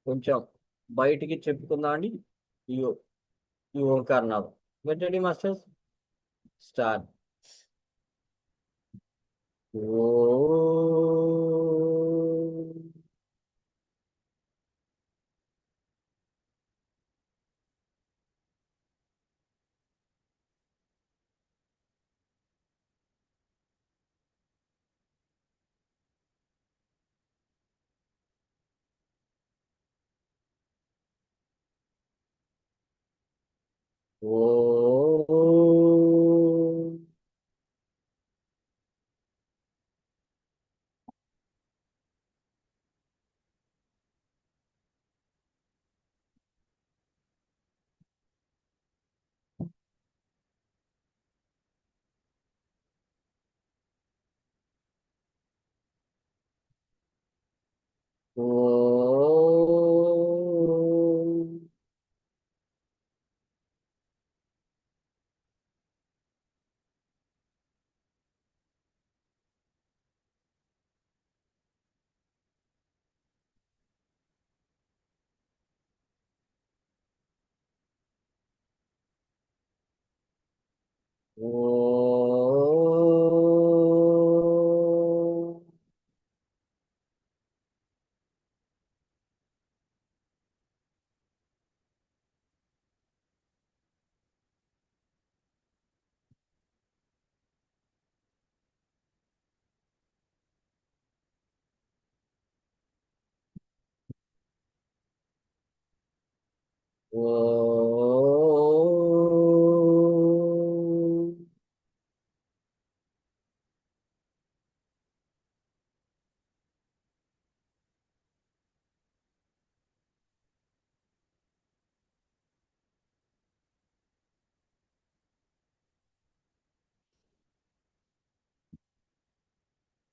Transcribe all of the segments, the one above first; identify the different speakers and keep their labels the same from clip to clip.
Speaker 1: కొంచెం బయటికి చెప్పుకుందాం అండి. ఈ ఈ ఓంకారనాదం. వెంటనే మాస్టర్స్ స్టార్ట్. ఓ ఓ ఓ ఓ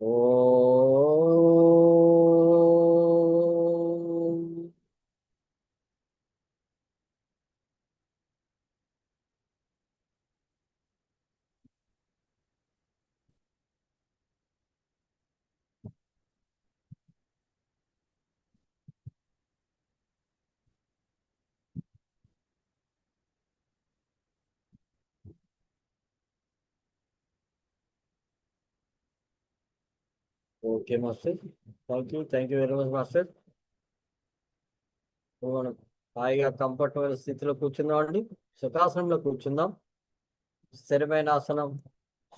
Speaker 1: ఓ okay master. Thank you very much master. మనం హాయిగా కంఫర్టబుల్ స్థితిలో కూర్చుందాం అండి. సుఖాసనంలో కూర్చుందాం. స్థిరమైన ఆసనం,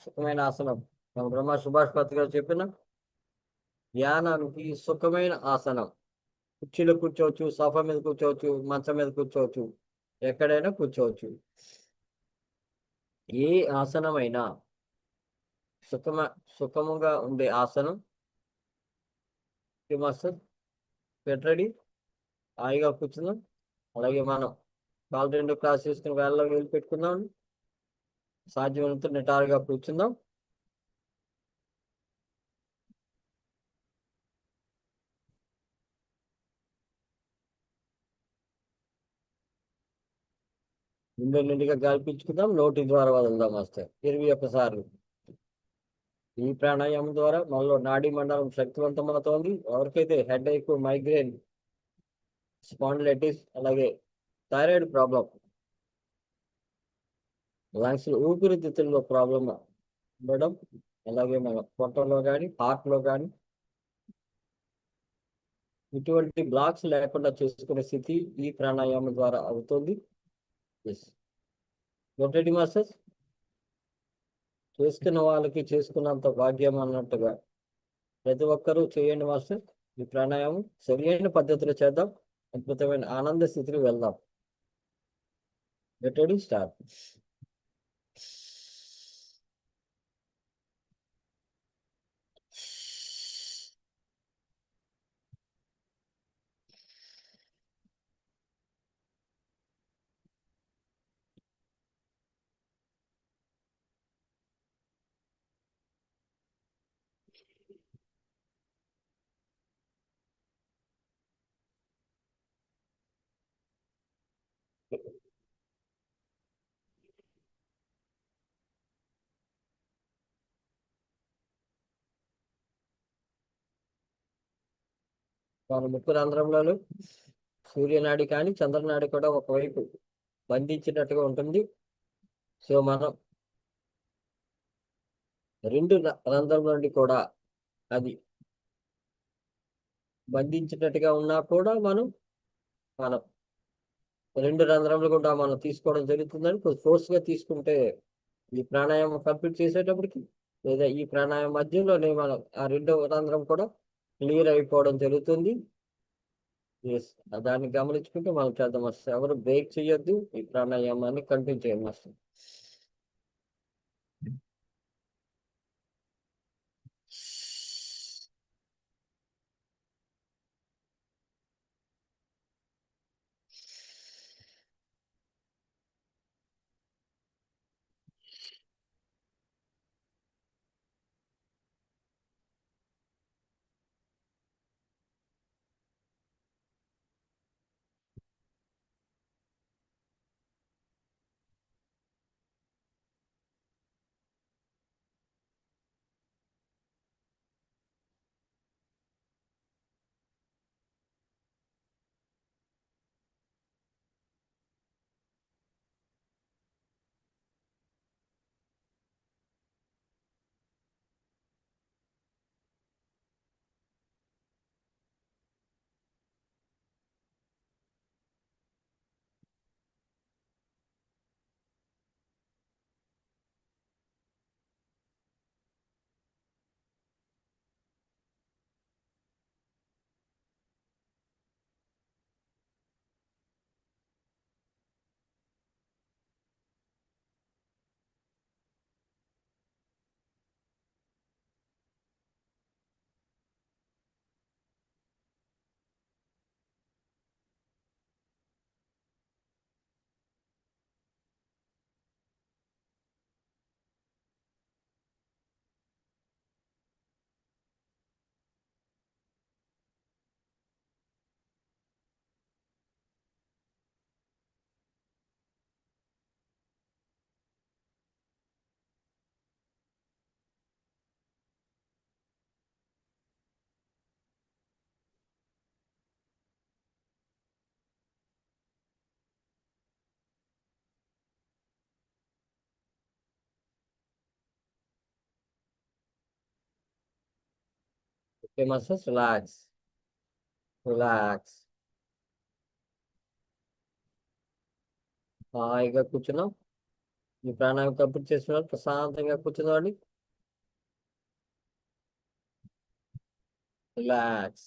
Speaker 1: సుఖమైన ఆసనం. మన బ్రహ్మ సుభాష్ పత్రి గారు చెప్పిన ధ్యానానికి సుఖమైన ఆసనం. కుర్చీలో కూర్చోవచ్చు, సోఫా మీద కూర్చోవచ్చు, మంచం మీద కూర్చోవచ్చు, ఎక్కడైనా కూర్చోవచ్చు. ఏ ఆసనమైనా సుఖమ సుఖముగా ఉండే ఆసనం. మాస్టర్ రెడీ, హాయిగా కూర్చుందాం. అలాగే మనం కాలు రెండు క్రాస్ చేసుకుని వేళ్ళలో వేలు పెట్టుకుందాం. సాధ్యమైనంత నిటారుగా కూర్చుందాం. ముందు నిండుగా గాలి పీల్చుకుందాం, నోటి ద్వారా వదులుదాం మాస్టర్ 21 సార్లు. ఈ ప్రాణాయామం ద్వారా మనలో నాడీ మండలం శక్తివంతమవుతోంది. ఎవరికైతే హెడ్ ఏక్, మైగ్రేన్, స్పాండిలైటిస్, అలాగే థైరాయిడ్ ప్రాబ్లం, లంగ్స్ ఊపిరితిత్తుల్లో ప్రాబ్లం ఉండడం, అలాగే మన పొట్టలో కానీ హార్ట్లో కానీ ఇటువంటి బ్లాక్స్ లేకుండా చేసుకునే స్థితి ఈ ప్రాణాయామం ద్వారా అవుతుంది. Yes, ready masters. చేసుకున్న వాళ్ళకి చేసుకున్నంత భాగ్యం అన్నట్టుగా ప్రతి ఒక్కరూ చేయండి మాస్టర్. ఈ ప్రాణాయామం సరైన పద్ధతిలో చేద్దాం. అద్భుతమైన ఆనంద స్థితికి వెళ్దాం. Ready, start. మన ముక్కు రంధ్రంలో సూర్యనాడి కానీ చంద్రనాడి కూడా ఒకవైపు బంధించినట్టుగా ఉంటుంది. సో మనం రెండు రంధ్రం నుండి కూడా అది బంధించినట్టుగా ఉన్నా కూడా మనం రెండు రంధ్రములు కూడా మనం తీసుకోవడం జరుగుతుందని కొంచెం ఫోర్స్ గా తీసుకుంటే ఈ ప్రాణాయామం కంప్లీట్ చేసేటప్పటికి లేదా ఈ ప్రాణాయామం మధ్యలోనే మనం ఆ రెండవ రంధ్రం కూడా క్లియర్ అయిపోవడం జరుగుతుంది. ఎస్, దాన్ని గమనించుకుంటే మనం చేద్దాం మాస్టర్. ఎవరు బ్రేక్ చేయొద్దు, ఈ ప్రాణాయామాన్ని కంటిన్యూ చేయండి master. Okay master, relax relax. హాయిగా కూర్చున్నాం. ఈ ప్రాణాయామం కంప్లీట్ చేసిన వాళ్ళు ప్రశాంతంగా కూర్చున్నామండి. రిలాక్స్.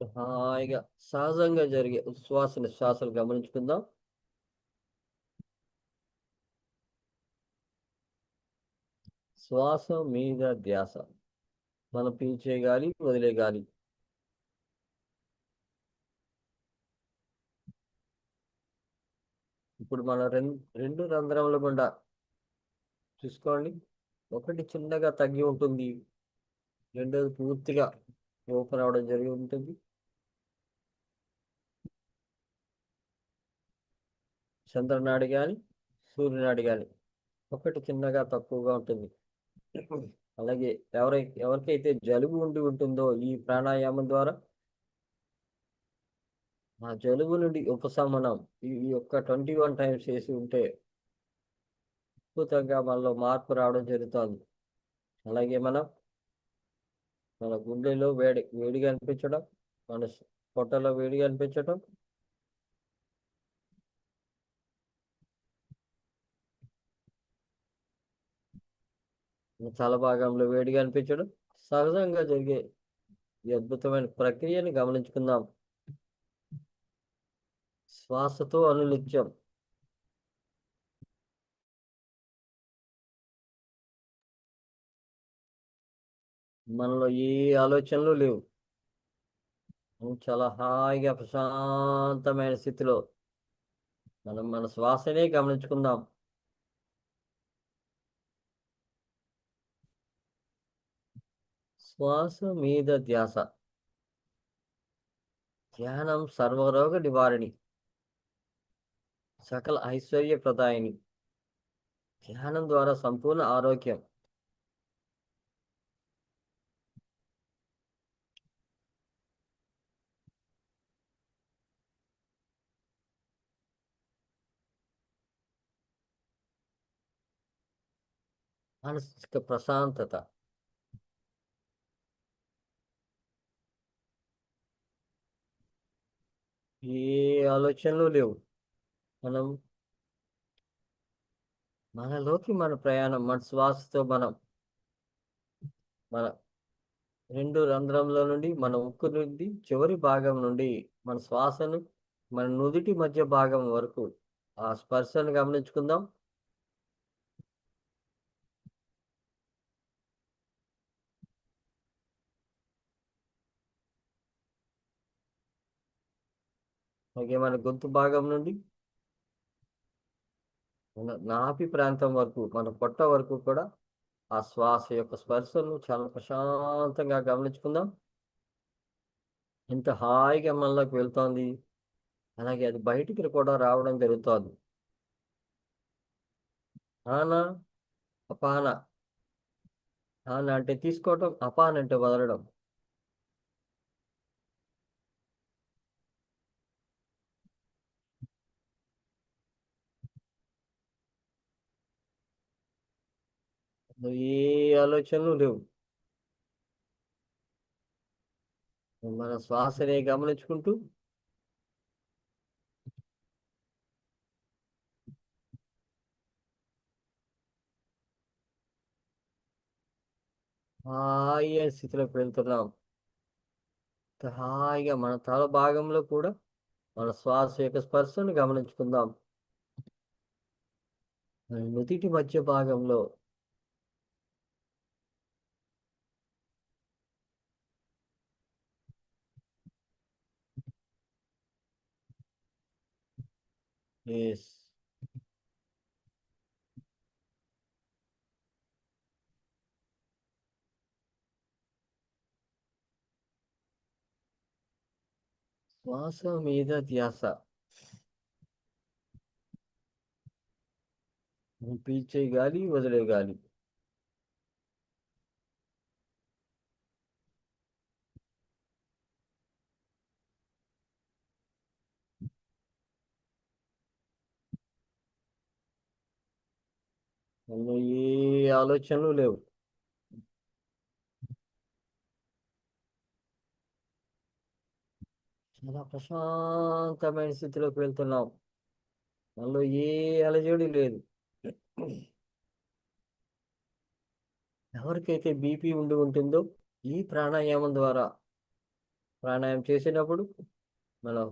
Speaker 1: హాయిగా సహజంగా జరిగే ఉచ్ఛ్వాస నిశ్వాసాలు గమనించుకుందాం. శ్వాస మీద ధ్యాస. మనం పీల్చే గాలి, వదిలే గాలి. ఇప్పుడు మన రెండు రంధ్రముల గుండా చూసుకోండి. ఒకటి చిన్నగా తగ్గి ఉంటుంది, రెండోది పూర్తిగా ఓపెన్ అవడం జరిగి ఉంటుంది. చంద్రనాడి కానీ సూర్యనాడి కానీ ఒకటి చిన్నగా తక్కువగా ఉంటుంది. అలాగే ఎవరికైతే జలుబు ఉండి ఉంటుందో ఈ ప్రాణాయామం ద్వారా ఆ జలుబు నుండి ఉపశమనం ఈ యొక్క 21 టైమ్స్ చేసి ఉంటే అద్భుతంగా మనలో మార్పు రావడం జరుగుతుంది. అలాగే మన గుండెలో వేడిగా అనిపించడం, మన పొట్టలో వేడిగా అనిపించడం, తల భాగంలో వేడిగా అనిపించడం సహజంగా జరిగే ఈ అద్భుతమైన ప్రక్రియని గమనించుకుందాం. శ్వాసతో అనునిత్యం మనలో ఏ ఆలోచనలు లేవు. చాలా హాయిగా ప్రశాంతమైన స్థితిలో మనం మన శ్వాసనే గమనించుకుందాం. శ్వాస మీద ధ్యాస. ధ్యానం సర్వరోగ నివారణి, సకల ఐశ్వర్య ప్రదాయిని. ధ్యానం ద్వారా సంపూర్ణ ఆరోగ్యం. మానసిక ప్రశాంతత. ఏ ఆలోచనలు లేవు. మనం మనలోకి మన ప్రయాణం, మన శ్వాసతో మనం మన రెండు రంధ్రంలో నుండి, మన ఉక్కు నుండి చివరి భాగం నుండి మన శ్వాసను మన నుదిటి మధ్య భాగం వరకు ఆ స్పర్శను గమనించుకుందాం. అలాగే మన గొంతు భాగం నుండి మన నాభి ప్రాంతం వరకు, మన పొట్ట వరకు కూడా ఆ శ్వాస యొక్క స్పర్శను చాలా ప్రశాంతంగా గమనించుకుందాం. ఎంత హాయిగా మనలోకి వెళ్తోంది, అలాగే అది బయటికి కూడా రావడం జరుగుతోంది. ఆన, అపాన. ఆన అంటే తీసుకోవటం, అపాన అంటే వదలడం. ఏ ఆలోచనలు లేవు. మన శ్వాసనే గమనించుకుంటూ హాయి అనే స్థితిలోకి వెళ్తున్నాం. హాయిగా మన తల భాగంలో కూడా మన శ్వాస యొక్క స్పర్శను గమనించుకుందాం. మన నుదిటి మధ్య భాగంలో ఎస్, శ్వాస మీద ధ్యాస. పీల్చే గాలి, వదిలే గాలి. అందులో ఏ ఆలోచనలు లేవు. చాలా ప్రశాంతమైన స్థితిలోకి వెళ్తున్నాం. అందులో ఏ అలజడి లేదు. ఎవరికైతే బీపీ ఉండి ఉంటుందో ఈ ప్రాణాయామం ద్వారా, ప్రాణాయామం చేసినప్పుడు మనం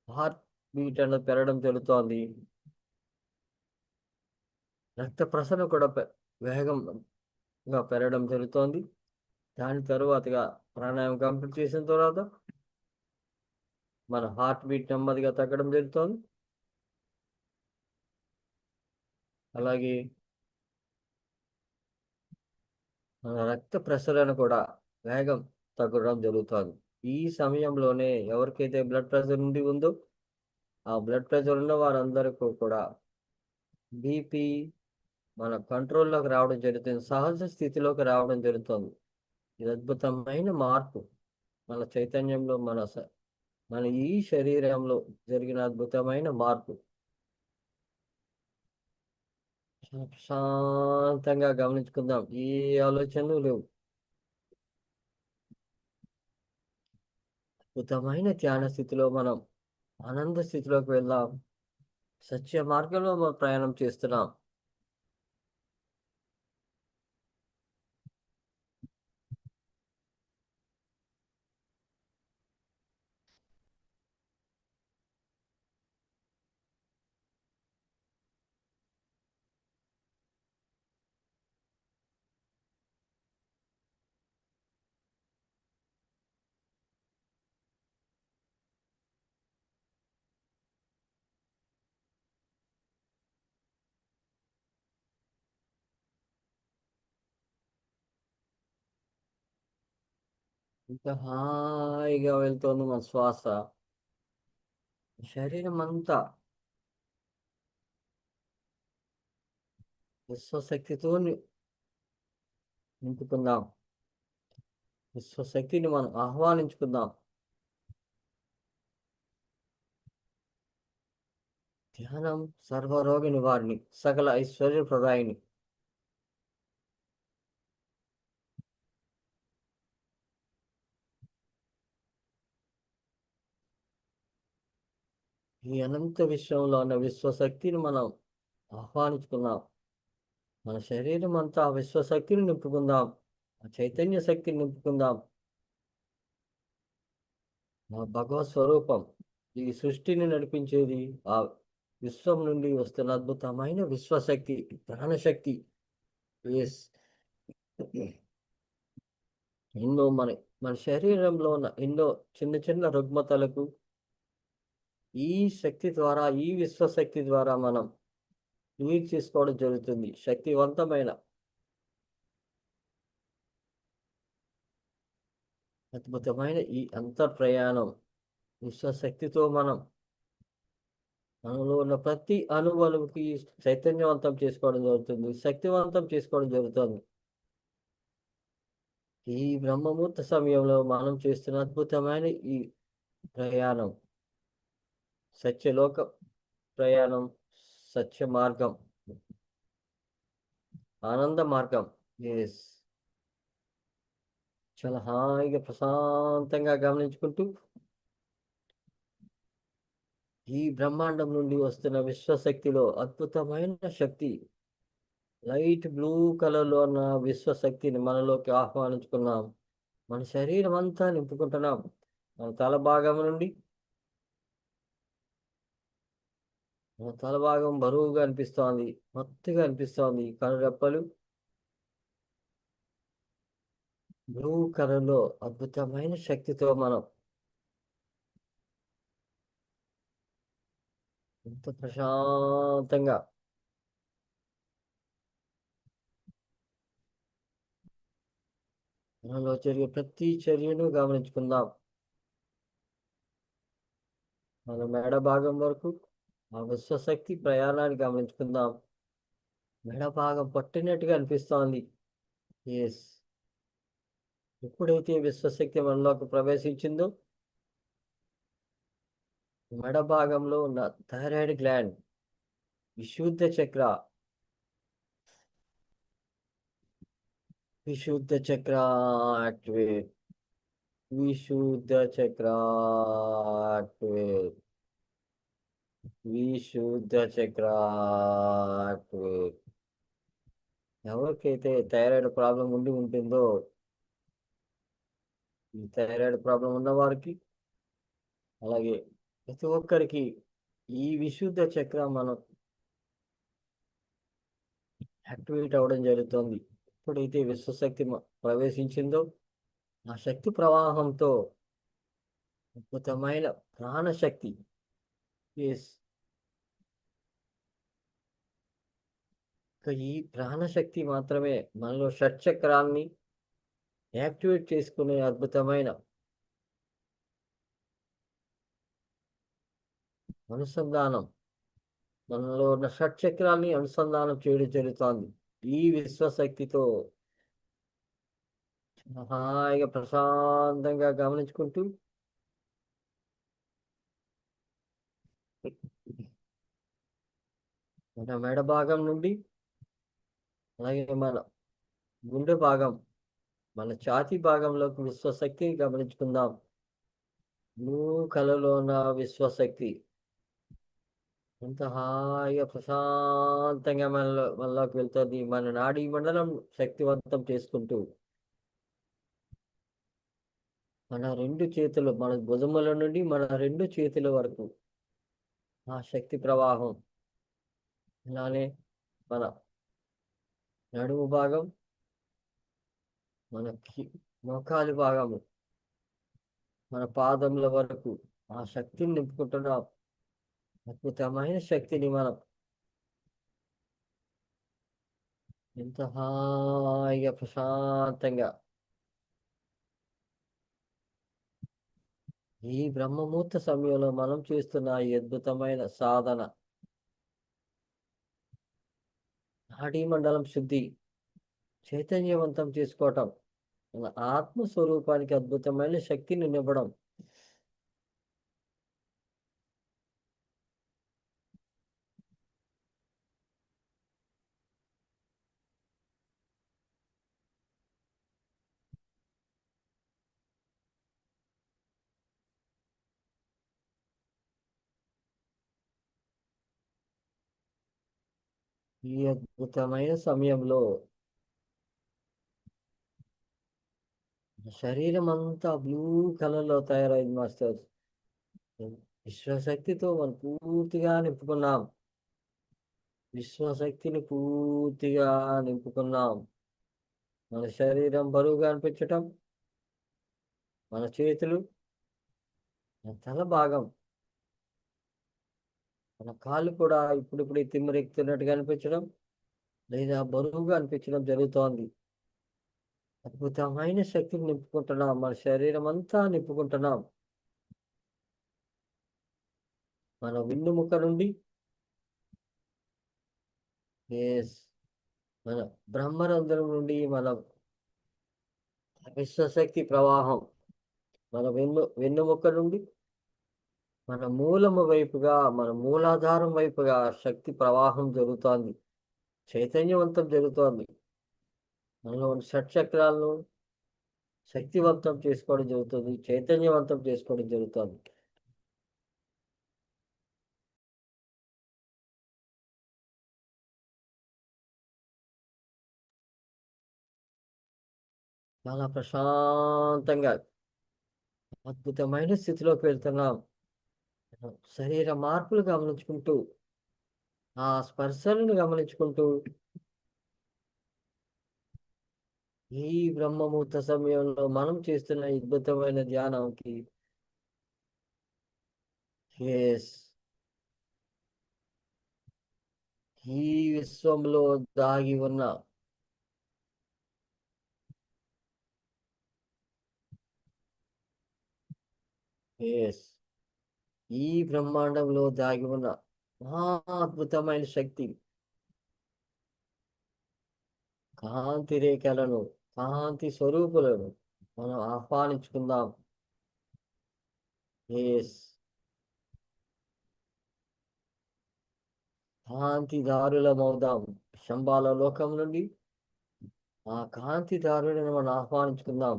Speaker 1: హార్ట్ బీట్ అనేది పెరగడం జరుగుతోంది. రక్త ప్రసరణ కూడా వేగంగా పెరగడం జరుగుతోంది. దాని తరువాతగా ప్రాణాయామం కంప్లీట్ చేసిన తర్వాత మన హార్ట్ బీట్ నెమ్మదిగా తగ్గడం జరుగుతోంది. అలాగే మన రక్త ప్రసరణ కూడా వేగం తగ్గడం జరుగుతోంది. ఈ సమయంలోనే ఎవరికైతే బ్లడ్ ప్రెషర్ నుండి ఉందో ఆ బ్లడ్ ప్రెషర్ ఉన్న వారందరికీ కూడా బీపీ మన కంట్రోల్లోకి రావడం జరుగుతుంది, సహజ స్థితిలోకి రావడం జరుగుతుంది. ఇది అద్భుతమైన మార్పు మన చైతన్యంలో, మన ఈ శరీరంలో జరిగిన అద్భుతమైన మార్పు. చాలా ప్రశాంతంగా గమనించుకుందాం. ఏ ఆలోచనలు లేవు. అద్భుతమైన ధ్యాన స్థితిలో మనం ఆనంద స్థితిలోకి వెళ్దాం. సత్య మార్గంలో మనం ప్రయాణం చేస్తున్నాం. ఇంకా హాయిగా వెళ్తుంది మన శ్వాస. శరీరం అంతా విశ్వశక్తితో నింపుకుందాం. విశ్వశక్తిని మనం ఆహ్వానించుకుందాం. ధ్యానం సర్వరోగ నివారిణి, సకల ఐశ్వర్య ప్రదాయిని. ఈ అనంత విశ్వంలో ఉన్న విశ్వశక్తిని మనం ఆహ్వానించుకుందాం. మన శరీరం అంతా ఆ విశ్వశక్తిని నింపుకుందాం. ఆ చైతన్య శక్తిని నింపుకుందాం. ఆ భగవత్ స్వరూపం ఈ సృష్టిని నడిపించేది ఆ విశ్వం నుండి వస్తున్న అద్భుతమైన విశ్వశక్తి, ప్రాణశక్తి. ఎస్. ఎన్నో మన శరీరంలో ఉన్న ఎన్నో చిన్న చిన్న రుగ్మతలకు ఈ శక్తి ద్వారా, ఈ విశ్వశక్తి ద్వారా మనం క్లియర్ చేసుకోవడం జరుగుతుంది. శక్తివంతమైన అద్భుతమైన ఈ అంతర్ ప్రయాణం విశ్వశక్తితో మనలో ఉన్న ప్రతి అణువుకి చైతన్యవంతం చేసుకోవడం జరుగుతుంది, శక్తివంతం చేసుకోవడం జరుగుతుంది. ఈ బ్రహ్మముహూర్త సమయంలో మనం చేస్తున్న అద్భుతమైన ఈ ప్రయాణం సత్యలోక ప్రయాణం, సత్య మార్గం, ఆనంద మార్గం. ఎస్. చాలా హాయిగా ప్రశాంతంగా గమనించుకుంటూ ఈ బ్రహ్మాండం నుండి వస్తున్న విశ్వశక్తిలో అద్భుతమైన శక్తి, లైట్ బ్లూ కలర్ లో ఉన్న విశ్వశక్తిని మనలోకి ఆహ్వానించుకున్నాం. మన శరీరం అంతా నింపుకుంటున్నాం. మన తల భాగం నుండి, మన తల భాగం బరువుగా అనిపిస్తోంది, మత్తుగా అనిపిస్తోంది. కనురెప్పలు బ్లూ కలర్ లో అద్భుతమైన శక్తితో మనం ఎంత ప్రశాంతంగా మనలో జరిగే ప్రతి చర్యను గమనించుకుందాం. మన మెడ భాగం వరకు ఆ విశ్వశక్తి ప్రయాణాన్ని గమనించుకుందాం. మెడ భాగం పట్టినట్టుగా అనిపిస్తోంది. ఎస్. ఎప్పుడైతే విశ్వశక్తి మనలోకి ప్రవేశించిందో మెడ భాగంలో ఉన్న థైరాయిడ్ గ్లాండ్, విశుద్ధ చక్ర, విశుద్ధ చక్ర యాక్టివేట్, విశుద్ధ చక్ర యాక్టివేట్, విశుద్ధ చక్ర యాక్టివేట్. ఎవరికైతే థైరాయిడ్ ప్రాబ్లం ఉండి ఉంటుందో, ఈ థైరాయిడ్ ప్రాబ్లం ఉన్న వారికి, అలాగే ప్రతి ఒక్కరికి ఈ విశుద్ధ చక్ర మనం యాక్టివేట్ అవ్వడం జరుగుతుంది. ఎప్పుడైతే విశ్వశక్తి ప్రవేశించిందో ఆ శక్తి ప్రవాహంతో అద్భుతమైన ప్రాణశక్తి. ఎస్. ఈ ప్రాణశక్తి మాత్రమే మనలో షట్చక్రాల్ని యాక్టివేట్ చేసుకునే అద్భుతమైన అనుసంధానం, మనలో ఉన్న షట్చక్రాల్ని అనుసంధానం చేయడం జరుగుతోంది. ఈ విశ్వశక్తితో హాయిగా ప్రశాంతంగా గమనించుకుంటూ మన మెడ భాగం నుండి, అలాగే మన గుండె భాగం, మన ఛాతీ భాగంలోకి విశ్వశక్తిని గమనించుకుందాం. బ్లూ కళలో ఉన్న విశ్వశక్తి ఎంత హాయిగా ప్రశాంతంగా మనలోకి వెళ్తుంది. మన నాడీ మండలం శక్తివంతం చేసుకుంటూ మన రెండు చేతులు, మన భుజముల నుండి మన రెండు చేతుల వరకు ఆ శక్తి ప్రవాహం. అలానే మన నడుము భాగం, మన మోకాలి భాగము, మన పాదముల వరకు ఆ శక్తిని నింపుకుంటున్నాం. అద్భుతమైన శక్తిని మనం ఎంత హాయిగా ప్రశాంతంగా ఈ బ్రహ్మముహూర్త సమయంలో మనం చేస్తున్న ఈ అద్భుతమైన సాధన నాడీ మండలం శుద్ధి చైతన్యవంతం చేసుకోవటం, మన ఆత్మస్వరూపానికి అద్భుతమైన శక్తిని నింపడం. ఈ అద్భుతమైన సమయంలో శరీరం అంతా బ్లూ కలర్ లో తయారైంది మాస్టర్. విశ్వశక్తితో మనం పూర్తిగా నింపుకున్నాం. విశ్వశక్తిని పూర్తిగా నింపుకున్నాం. మన శరీరం బరువుగా అనిపించటం, మన చేతులు, మన తల భాగం, మన కాళ్ళు కూడా ఇప్పుడిప్పుడు తిమ్మిరెక్కుతున్నట్టుగా అనిపించడం లేదా బరువుగా అనిపించడం జరుగుతోంది. అద్భుతమైన శక్తిని నింపుకుంటున్నాం. మన శరీరం అంతా నింపుకుంటున్నాం. మన వెన్నుముక నుండి ఎస్ మన బ్రహ్మరంధ్రం నుండి మన విశ్వశక్తి ప్రవాహం, మన వెన్నుముక నుండి మన మూలము వైపుగా, మన మూలాధారం వైపుగా శక్తి ప్రవాహం జరుగుతోంది. చైతన్యవంతం జరుగుతోంది. మనలో ఉన్న షట్చక్రాలను శక్తివంతం చేసుకోవడం జరుగుతుంది. చైతన్యవంతం చేసుకోవడం జరుగుతుంది. చాలా ప్రశాంతంగా అద్భుతమైన స్థితిలోకి వెళ్తున్నాం. శరీర మార్పులు గమనించుకుంటూ, ఆ స్పర్శలను గమనించుకుంటూ, ఈ బ్రహ్మముహూర్త సమయంలో మనం చేస్తున్న ఈ అద్భుతమైన ధ్యానంకి ఎస్ ఈ విశ్వంలో దాగి ఉన్న ఎస్ ఈ బ్రహ్మాండంలో దాగి ఉన్న మహా అద్భుతమైన శక్తి, కాంతి రేఖలను, కాంతి స్వరూపులను మనం ఆహ్వానించుకుందాం. ఎస్ కాంతిదారులమవుదాం. శంబాల లోకం నుండి ఆ కాంతిదారులను మనం ఆహ్వానించుకుందాం.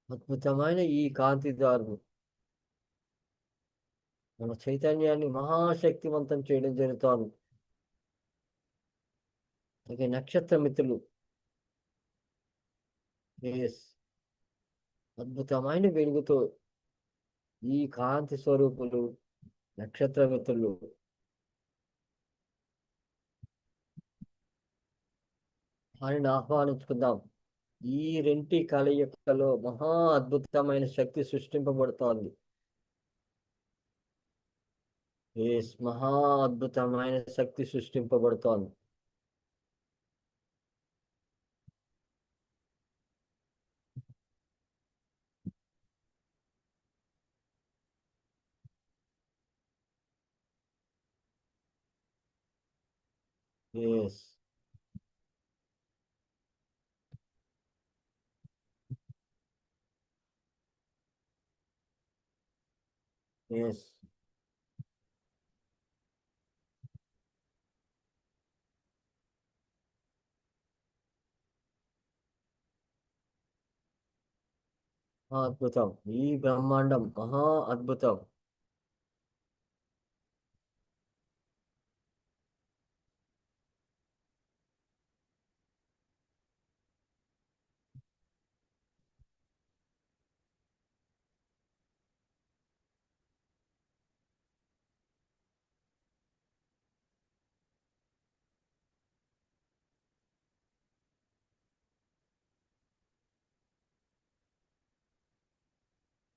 Speaker 1: అద్భుతమైన ఈ కాంతిదారులు మన చైతన్యాన్ని మహాశక్తివంతం చేయడం జరుగుతోంది. ఇక నక్షత్ర మిత్రులు ఎస్ అద్భుతమైన వెలుగుతో ఈ కాంతి స్వరూపులు నక్షత్ర మిత్రులు వారిని ఆహ్వానించుకుందాం. ఈ రెంటి కలయికలో మహా అద్భుతమైన శక్తి సృష్టింపబడుతోంది. ఎస్ మహా అద్భుతమైన శక్తి సృష్టింపబడుతోంది. ఎస్ ఎస్ అద్భుతం. ఈ బ్రహ్మాండం మహా అద్భుతం.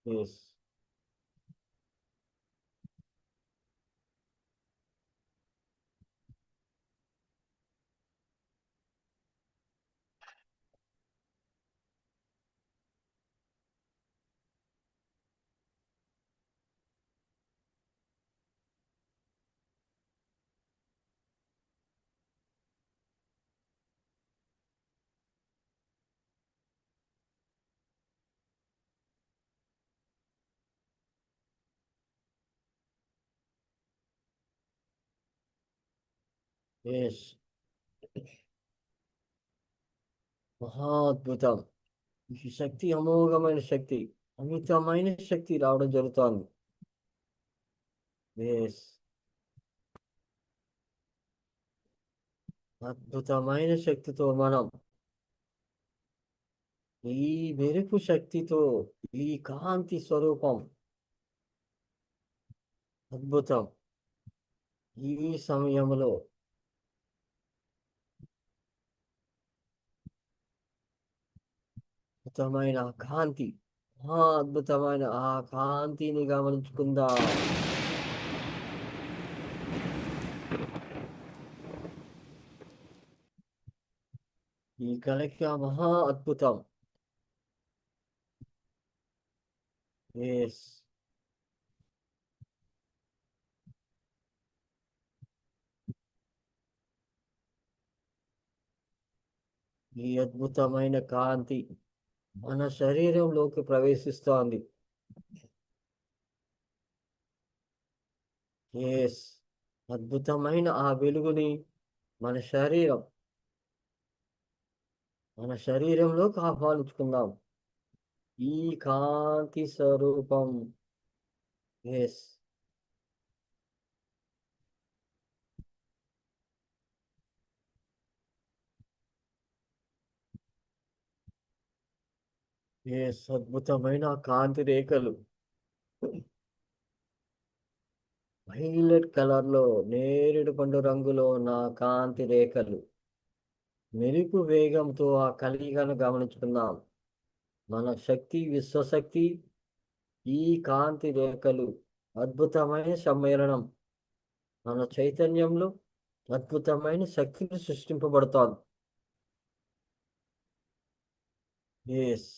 Speaker 1: Yes yes. మహా అద్భుతం. ఈ శక్తి అమోఘమైన శక్తి, అమితమైన శక్తి రావడం జరుగుతోంది. ఎస్. అద్భుతమైన శక్తితో మనం ఈ మెరుపు శక్తితో ఈ కాంతి స్వరూపం అద్భుతం. ఈ సమయంలో అద్భుతమైన కాంతి, అద్భుతమైన ఆ కాంతిని గమనించుకుందాం. ఈ కలయిక మహా అద్భుతం. ఎస్. ఈ అద్భుతమైన కాంతి మన శరీరంలోకి ప్రవేశిస్తోంది. ఎస్. అద్భుతమైన ఆ వెలుగుని మన శరీరం మన శరీరంలోకి ఆహ్వానించుకుందాం. ఈ కాంతి స్వరూపం. ఎస్. ఎస్. అద్భుతమైన కాంతి రేఖలు వైలెట్ కలర్ లో, నేరేడు పండు రంగులో ఉన్న కాంతి రేఖలు మెరుపు వేగంతో ఆ కలయికను గమనించుకుందాం. మన శక్తి, విశ్వశక్తి, ఈ కాంతి రేఖలు అద్భుతమైన సమ్మేళనం. మన చైతన్యంలో అద్భుతమైన శక్తిని సృష్టింపబడుతోంది. ఎస్.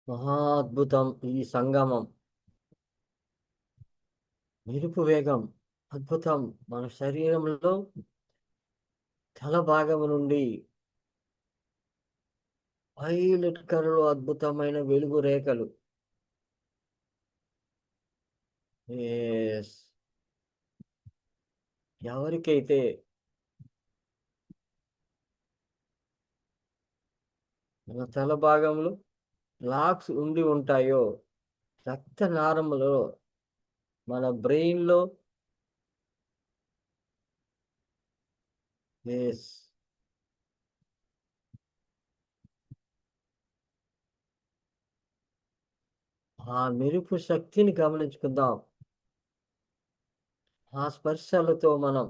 Speaker 1: మహా అద్భుతం ఈ సంగమం. మెరుపు వేగం అద్భుతం. మన శరీరంలో తల భాగం నుండి వైలెట్ కలర్ అద్భుతమైన వెలుగు రేఖలు. ఎస్. ఎవరికైతే మన తల భాగంలో బ్లాక్స్ ఉండి ఉంటాయో, రక్తనాళములో, మన బ్రెయిన్ లో, ఎస్, ఆ మెరుపు శక్తిని గమనించుకుందాం. ఆ స్పర్శలతో మనం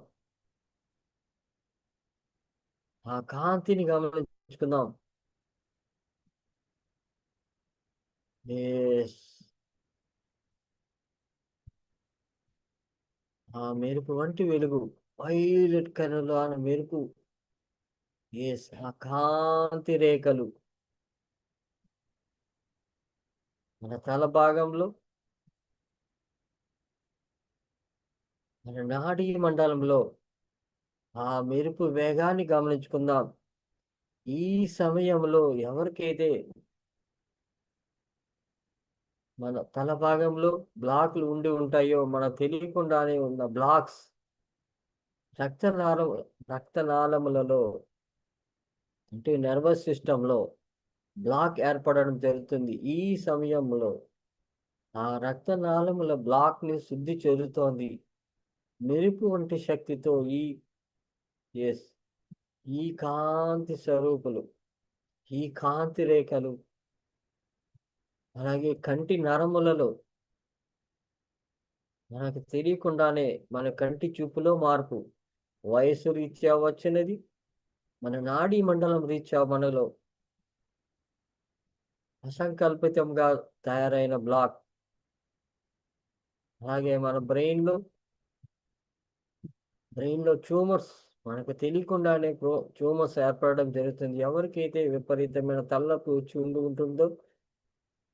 Speaker 1: ఆ కాంతిని గమనించుకుందాం. ఎస్. ఆ మెరుపు వంటి వెలుగు, వైలెట్ కలర్ ఆ మెరుపు. ఎస్. ఆ కాంతి రేఖలు మన తల భాగంలో, మన నాడీ మండలంలో ఆ మెరుపు వేగాన్ని గమనించుకుందాం. ఈ సమయంలో ఎవరికైతే మన తల భాగంలో బ్లాక్లు ఉండి ఉంటాయో, మన తెలియకుండానే ఉన్న బ్లాక్స్ రక్తనాళం రక్తనాళములలో, అంటే నర్వస్ సిస్టంలో బ్లాక్ ఏర్పడడం జరుగుతుంది. ఈ సమయంలో ఆ రక్తనాళముల బ్లాక్ ని శుద్ధి చెందుతోంది మెరుపు వంటి శక్తితో. ఎస్, ఈ కాంతి స్వరూపులు, ఈ కాంతి రేఖలు, అలాగే కంటి నరములలో మనకు తెలియకుండానే మన కంటి చూపులో మార్పు, వయసు రీత్యా వచ్చినది, మన నాడీ మండలం రీత్యా మనలో అసంకల్పితంగా తయారైన బ్లాక్, అలాగే మన బ్రెయిన్ లో ట్యూమర్స్, మనకు తెలియకుండానే ట్యూమర్స్ ఏర్పడడం జరుగుతుంది. ఎవరికైతే విపరీతమైన తలనొప్పి వచ్చి ఉంటుందో,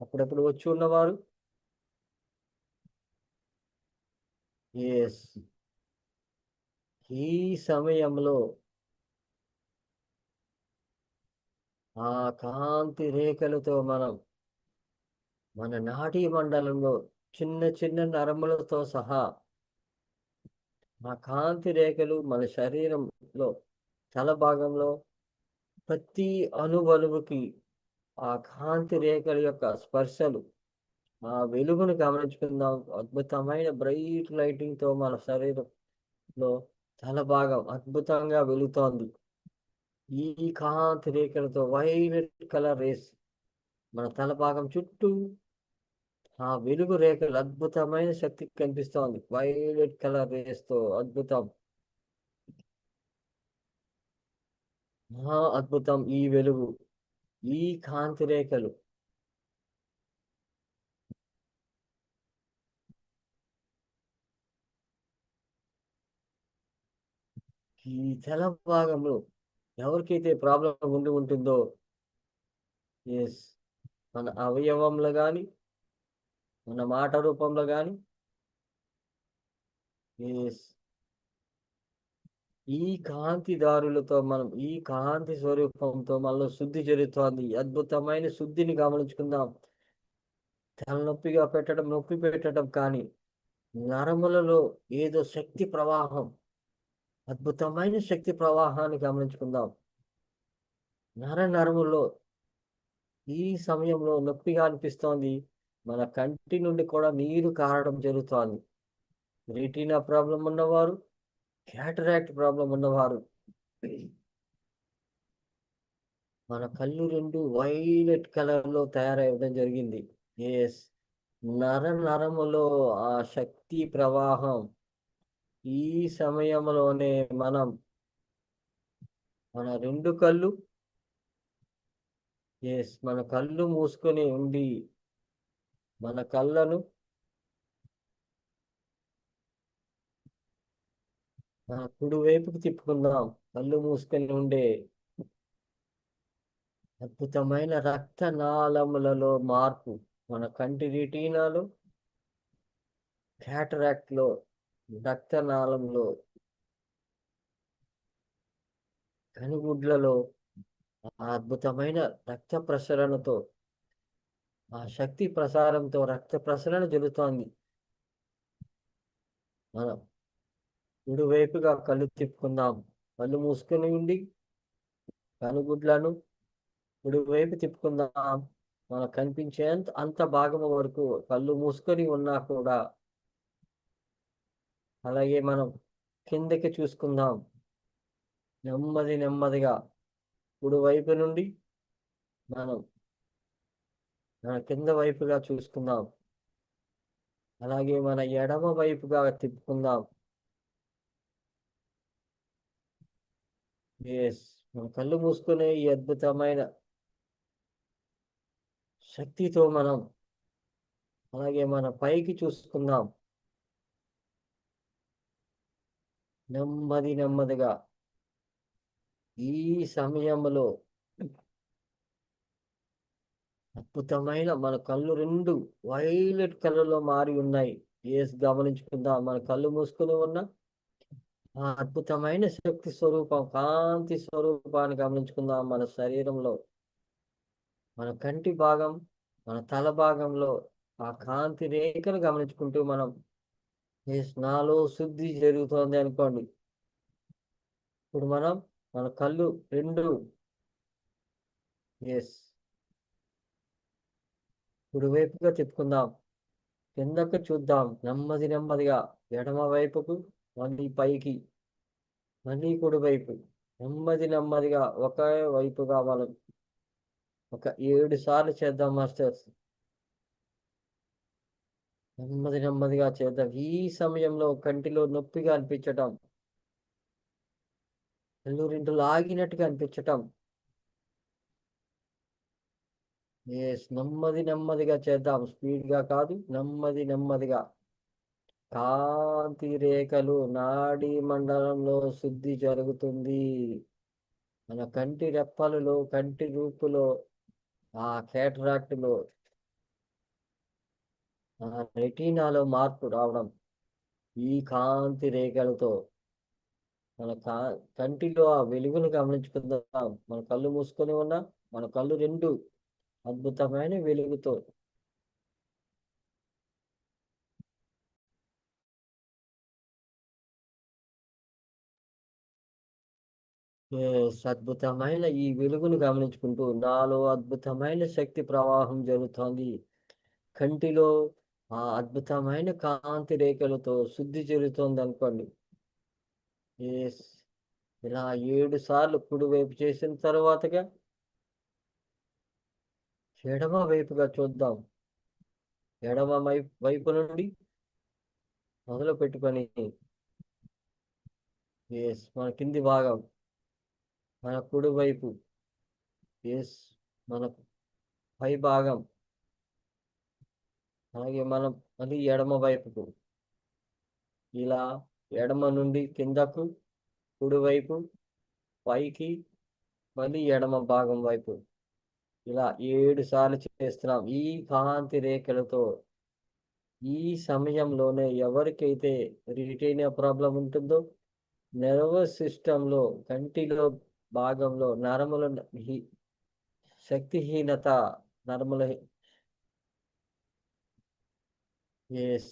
Speaker 1: అప్పుడప్పుడు వచ్చి ఉన్నవారు, ఎస్, ఈ సమయంలో ఆ కాంతి రేఖలతో మనం మన నాడీ మండలంలో చిన్న చిన్న నరములతో సహా ఆ కాంతి రేఖలు మన శరీరంలో తల భాగంలో ప్రతి అణువణువుకి ఆ కాంతి రేఖల యొక్క స్పర్శలు ఆ వెలుగును గమనించుకుందాం. అద్భుతమైన బ్రైట్ లైటింగ్ తో మన శరీరంలో తల భాగం అద్భుతంగా వెలుగుతోంది. ఈ కాంతి రేఖలతో వైలెట్ కలర్ రేస్ మన తల భాగం చుట్టూ ఆ వెలుగు రేఖలు అద్భుతమైన శక్తి కనిపిస్తోంది. వైలెట్ కలర్ రేస్ తో అద్భుతం. అద్భుతం ఈ వెలుగు, ఈ కాంతి రేఖలు. ఈ తల భాగంలో ఎవరికైతే ప్రాబ్లం ఉండి ఉంటుందో, ఎస్, మన అవయవంలో కానీ మన మాట రూపంలో కానీ, ఎస్, ఈ కాంతి దారులతో మనం ఈ కాంతి స్వరూపంతో మనలో శుద్ధి జరుగుతోంది. అద్భుతమైన శుద్ధిని గమనించుకుందాం. తలనొప్పిగా పెట్టడం, నొప్పి పెట్టడం కానీ నరములలో ఏదో శక్తి ప్రవాహం, అద్భుతమైన శక్తి ప్రవాహాన్ని గమనించుకుందాం. నరములో ఈ సమయంలో నొప్పిగా అనిపిస్తోంది. మన కంటి నుండి కూడా నీరు కారడం జరుగుతోంది. రెటీనా ప్రాబ్లం ఉన్నవారు, క్యాటరాక్ట్ ప్రాబ్లం ఉన్నవారు, మన కళ్ళు రెండు వైలెట్ కలర్ లో తయారవ్వడం జరిగింది. ఎస్, నరములో ఆ శక్తి ప్రవాహం. ఈ సమయంలోనే మనం మన రెండు కళ్ళు, ఎస్, మన కళ్ళు మూసుకొని ఉండి మన కళ్ళను కుడి వైపుకి తిప్పుకుందాం. కళ్ళు మూసుకొని ఉండే అద్భుతమైన రక్తనాళములలో మార్పు, మన కంటి రెటీనాలో, క్యాటరాక్ట్ లో, రక్తనాళంలో, కనుగుడ్లలో ఆ అద్భుతమైన రక్త ప్రసరణతో, ఆ శక్తి ప్రసారంతో రక్త ప్రసరణ జరుగుతోంది. మనం కుడివైపుగా కళ్ళు తిప్పుకుందాం. కళ్ళు మూసుకొని ఉండి కనుగుడ్లను కుడివైపు తిప్పుకుందాం. మనకు కనిపించేంత అంత భాగం వరకు కళ్ళు మూసుకొని ఉన్నా కూడా అలాగే మనం కిందకి చూసుకుందాం. నెమ్మదిగా కుడివైపు నుండి మనం మన కింద వైపుగా చూసుకుందాం. అలాగే మన ఎడమ వైపుగా తిప్పుకుందాం. ఎస్, మన కళ్ళు మూసుకునే ఈ అద్భుతమైన శక్తితో మనం అలాగే మన పైకి చూసుకుందాం. నెమ్మదిగా ఈ సమయంలో అద్భుతమైన మన కళ్ళు రెండు వైలెట్ కలర్ లో మారి ఉన్నాయి. ఎస్, గమనించుకుందాం. మన కళ్ళు మూసుకుని ఉన్న ఆ అద్భుతమైన శక్తి స్వరూపం, కాంతి స్వరూపాన్ని గమనించుకుందాం. మన శరీరంలో మన కంటి భాగం, మన తల భాగంలో ఆ కాంతి రేఖను గమనించుకుంటూ మనం నాలో శుద్ధి జరుగుతోంది అనుకోండి. ఇప్పుడు మనం మన కళ్ళు రెండు, ఎస్, కుడివైపుగా తిప్పుకుందాం. కిందకు చూద్దాం. నెమ్మదిగా ఎడమ వైపుకు, మళ్ళీ పైకి, మళ్ళీ కుడివైపు, నెమ్మదిగా ఒకే వైపుగా మనం ఒక 7 సార్లు చేద్దాం మాస్టర్స్. నెమ్మదిగా చేద్దాం. ఈ సమయంలో కంటిలో నొప్పిగా అనిపించటం, కళ్ళు రెండు లాగినట్టుగా అనిపించటం. ఎస్, నెమ్మదిగా చేద్దాం. స్పీడ్ గా కాదు, నెమ్మదిగా. కాంతి రేఖలు నాడీ మండలంలో శుద్ధి జరుగుతుంది. మన కంటి రెప్పలలో, కంటి రూపులో, ఆ కేటరాక్ట్ లో, ఆ రెటీనాలో మార్పు రావడం ఈ కాంతి రేఖలతో. మన కంటిలో ఆ వెలుగును గమనించుకుందాం. మన కళ్ళు మూసుకొని ఉన్నా మన కళ్ళు రెండు అద్భుతమైన వెలుగుతో అద్భుతమైన ఈ వెలుగును గమనించుకుంటూ నాలో అద్భుతమైన శక్తి ప్రవాహం జరుగుతోంది. కంటిలో ఆ అద్భుతమైన కాంతి రేఖలతో శుద్ధి జరుగుతోంది అనుకోండి. ఎస్. ఇలా 7 సార్లు కుడివైపు చేసిన తర్వాతగా ఎడమ వైపుగా చూద్దాం. ఎడమ వైపు నుండి మొదలు పెట్టుకొని మన కింది భాగం, మన కుడి వైపు, ఎస్ మన పై భాగం, అలాగే మనం మళ్ళీ ఎడమ వైపుకు, ఇలా ఎడమ నుండి కిందకు, కుడివైపు, పైకి, మళ్ళీ ఎడమ భాగం వైపు, ఇలా 7 సార్లు చేస్తున్నాం. ఈ కాంతి రేఖలతో ఈ సమయంలోనే ఎవరికైతే రిటైనా ప్రాబ్లం ఉంటుందో, నర్వస్ సిస్టంలో కంటిలో భాగంలో నరముల శక్తిహీనత, నరముల ఎస్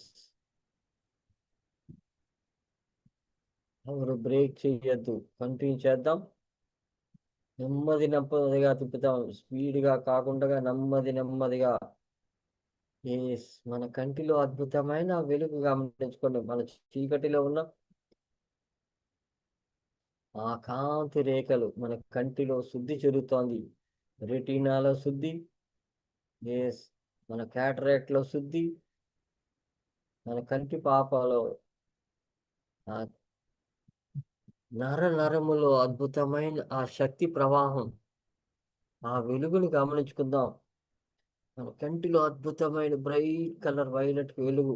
Speaker 1: ఎవరు బ్రేక్ చేయొద్దు, కంటిన్యూ చేద్దాం. నెమ్మదిగా తిప్పుతాం, స్పీడ్గా కాకుండా నెమ్మది నెమ్మదిగా. ఎస్ మన కంటిలో అద్భుతమైన వెలుగు గమనించుకోండి. మన చీకటిలో ఉన్న ఆ కాంతి రేఖలు మన కంటిలో శుద్ధి జరుగుతోంది. రెటీనాలో శుద్ధి, ఎస్ మన క్యాటరాక్ట్ లో శుద్ధి, మన కంటి పాపలో ఆ నరములో అద్భుతమైన ఆ శక్తి ప్రవాహం, ఆ వెలుగుని గమనించుకుందాం. మన కంటిలో అద్భుతమైన బ్రైట్ కలర్ వైలెట్ వెలుగు.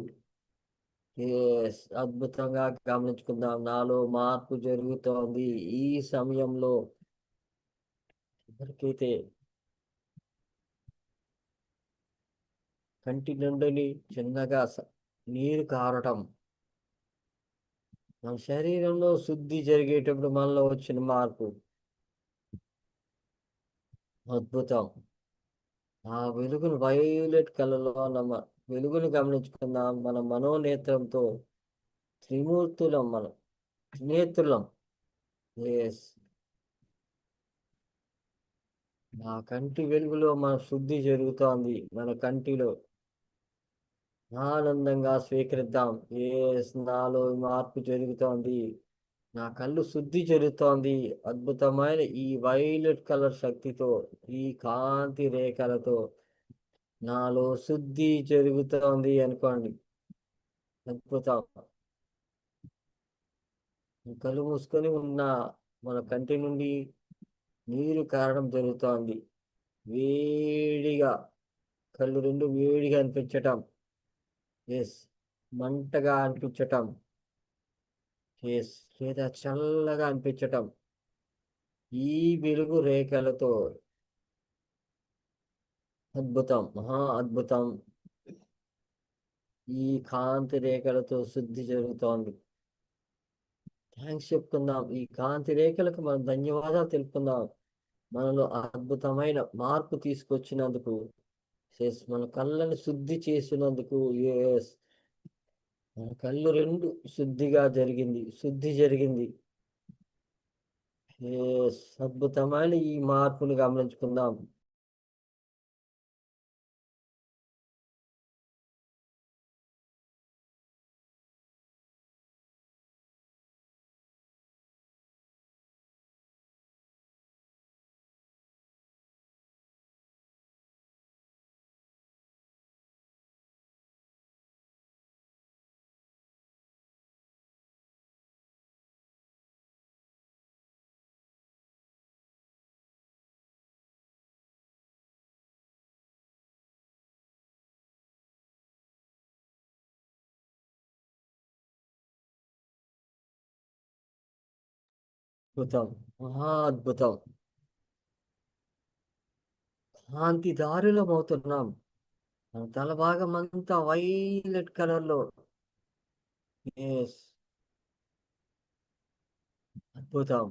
Speaker 1: ఎస్ అద్భుతంగా గమనించుకుందాం. నాలో మార్పు జరుగుతోంది. ఈ సమయంలో ఎవరికైతే కంటి నుండి చిన్నగా నీరు కారటం, మన శరీరంలో శుద్ధి జరిగేటప్పుడు మనలో వచ్చిన మార్పు అద్భుతం. ఆ వెలుగును వైలెట్ కలర్లో ఉన్న వెలుగును గమనించుకుందాం. మన మనోనేత్రంతో త్రిమూర్తులం, మనం త్రినేత్రులం. ఎస్ ఆ కంటి వెలుగులో మన శుద్ధి జరుగుతోంది. మన కంటిలో ఆనందంగా స్వీకరిద్దాం. ఎస్ నాలో మార్పు జరుగుతోంది. నా కళ్ళు శుద్ధి జరుగుతోంది. అద్భుతమైన ఈ వైలెట్ కలర్ శక్తితో, ఈ కాంతి రేఖలతో నాలో శుద్ధి జరుగుతోంది అనుకోండి. అద్భుతం. కళ్ళు మూసుకొని ఉన్న మన కంటి నుండి నీరు కారడం జరుగుతోంది. వేడిగా, కళ్ళు రెండు వేడిగా అనిపించటం, ఎస్ మంటగా అనిపించటం, ఎస్ లేదా చల్లగా అనిపించటం. ఈ వెలుగు రేఖలతో అద్భుతం, మహా అద్భుతం. ఈ కాంతి రేఖలతో శుద్ధి జరుగుతోంది. థ్యాంక్స్ చెప్పుకుందాం. ఈ కాంతి రేఖలకు మనం ధన్యవాదాలు తెలుపుకుందాం. మనలో అద్భుతమైన మార్పు తీసుకొచ్చినందుకు, ఎస్ మన కళ్ళని శుద్ధి చేసినందుకు, ఎస్ మన కళ్ళు రెండు శుద్ధి జరిగింది. ఎస్ అద్భుతమైన ఈ మార్పుని గమనించుకుందాం. అద్భుతం, మహా అద్భుతం. కాంతి దారిలో అవుతున్నాం. మన తల భాగం అంతా వైలెట్ కలర్ లో, ఎస్ అద్భుతం.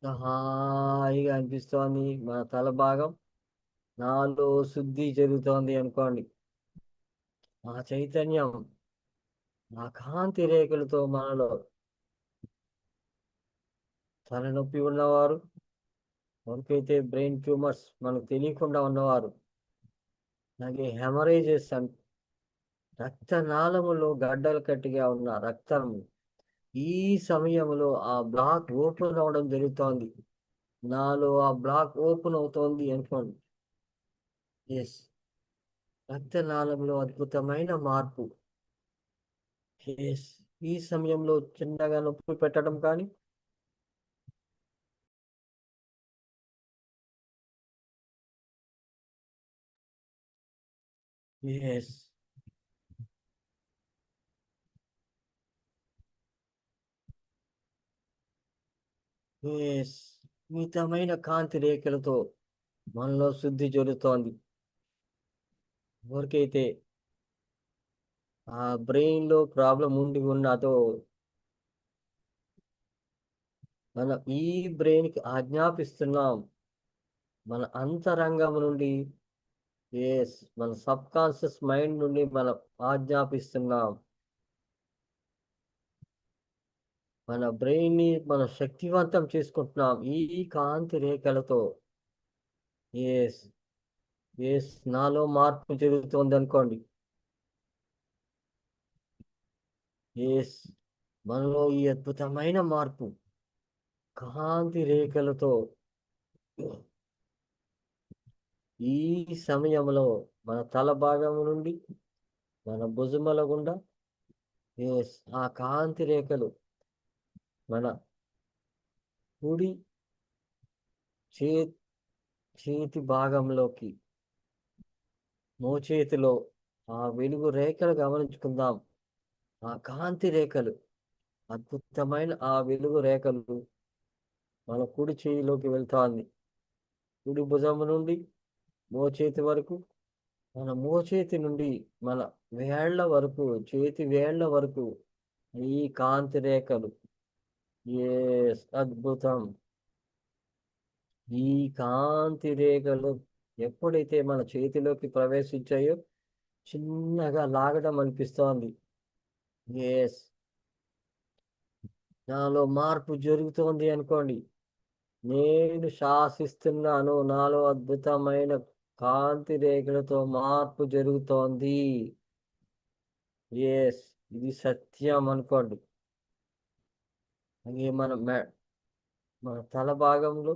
Speaker 1: హాయిగా అనిపిస్తోంది. మన తల భాగం నాలో శుద్ధి జరుగుతోంది అనుకోండి. ఆ చైతన్యం, ఆ కాంతి రేఖలతో మనలో తలనొప్పి ఉన్నవారు, ఎవరికైతే బ్రెయిన్ ట్యూమర్స్ మనకు తెలియకుండా ఉన్నవారు, అలాగే హెమరేజెస్ రక్తనాళములో గడ్డలు కట్టిగా ఉన్న రక్తం ఈ సమయంలో ఆ బ్లాక్ ఓపెన్ అవడం జరుగుతోంది. నాలో ఆ బ్లాక్ ఓపెన్ అవుతోంది అనుకోండి. ఎస్, రక్తనాళంలో అద్భుతమైన మార్పు. ఎస్, ఈ సమయంలో చిన్నగా నొప్పి పెట్టడం కానీ, ఎస్ ఎస్ మితమైన కాంతి రేఖలతో మనలో శుద్ధి జరుగుతోంది. ఎవరికైతే ఆ బ్రెయిన్ లో ప్రాబ్లం ఉండి ఉన్నదో, మనం ఈ బ్రెయిన్ కి ఆజ్ఞాపిస్తున్నాం, మన అంతరంగం నుండి, ఎస్, మన సబ్ కాన్షియస్ మైండ్ నుండి మనం ఆజ్ఞాపిస్తున్నాం. మన బ్రెయిన్ ని మనం శక్తివంతం చేసుకుంటున్నాం ఈ కాంతి రేఖలతో. ఎస్, ఎస్, నాలో మార్పు జరుగుతుంది అనుకోండి. ఎస్, మనలో ఈ అద్భుతమైన మార్పు కాంతి రేఖలతో ఈ సమయంలో మన తల భాగం నుండి మన భుజముల గుండా, ఎస్, ఆ కాంతి రేఖలు మన కుడి చే చేతి భాగంలోకి, మోచేతిలో ఆ వెలుగు రేఖలు గమనించుకుందాం. ఆ కాంతి రేఖలు, అద్భుతమైన ఆ వెలుగు రేఖలు మన కుడి చేయిలోకి వెళ్తాంది. కుడి భుజము నుండి మోచేతి వరకు, మన మోచేతి నుండి మన వేళ్ల వరకు, చేతి వేళ్ల వరకు ఈ కాంతి రేఖలు. ఎస్, అద్భుతం. ఈ కాంతి రేఖలు ఎప్పుడైతే మన చేతిలోకి ప్రవేశించాయో చిన్నగా లాగడం అనిపిస్తోంది. ఎస్, నాలో మార్పు జరుగుతోంది అనుకోండి. నేను శాసిస్తున్నాను, నాలో అద్భుతమైన కాంతి రేఖలతో మార్పు జరుగుతోంది. ఎస్, ఇది సత్యం అనుకోండి. అలాగే మన తల భాగంలో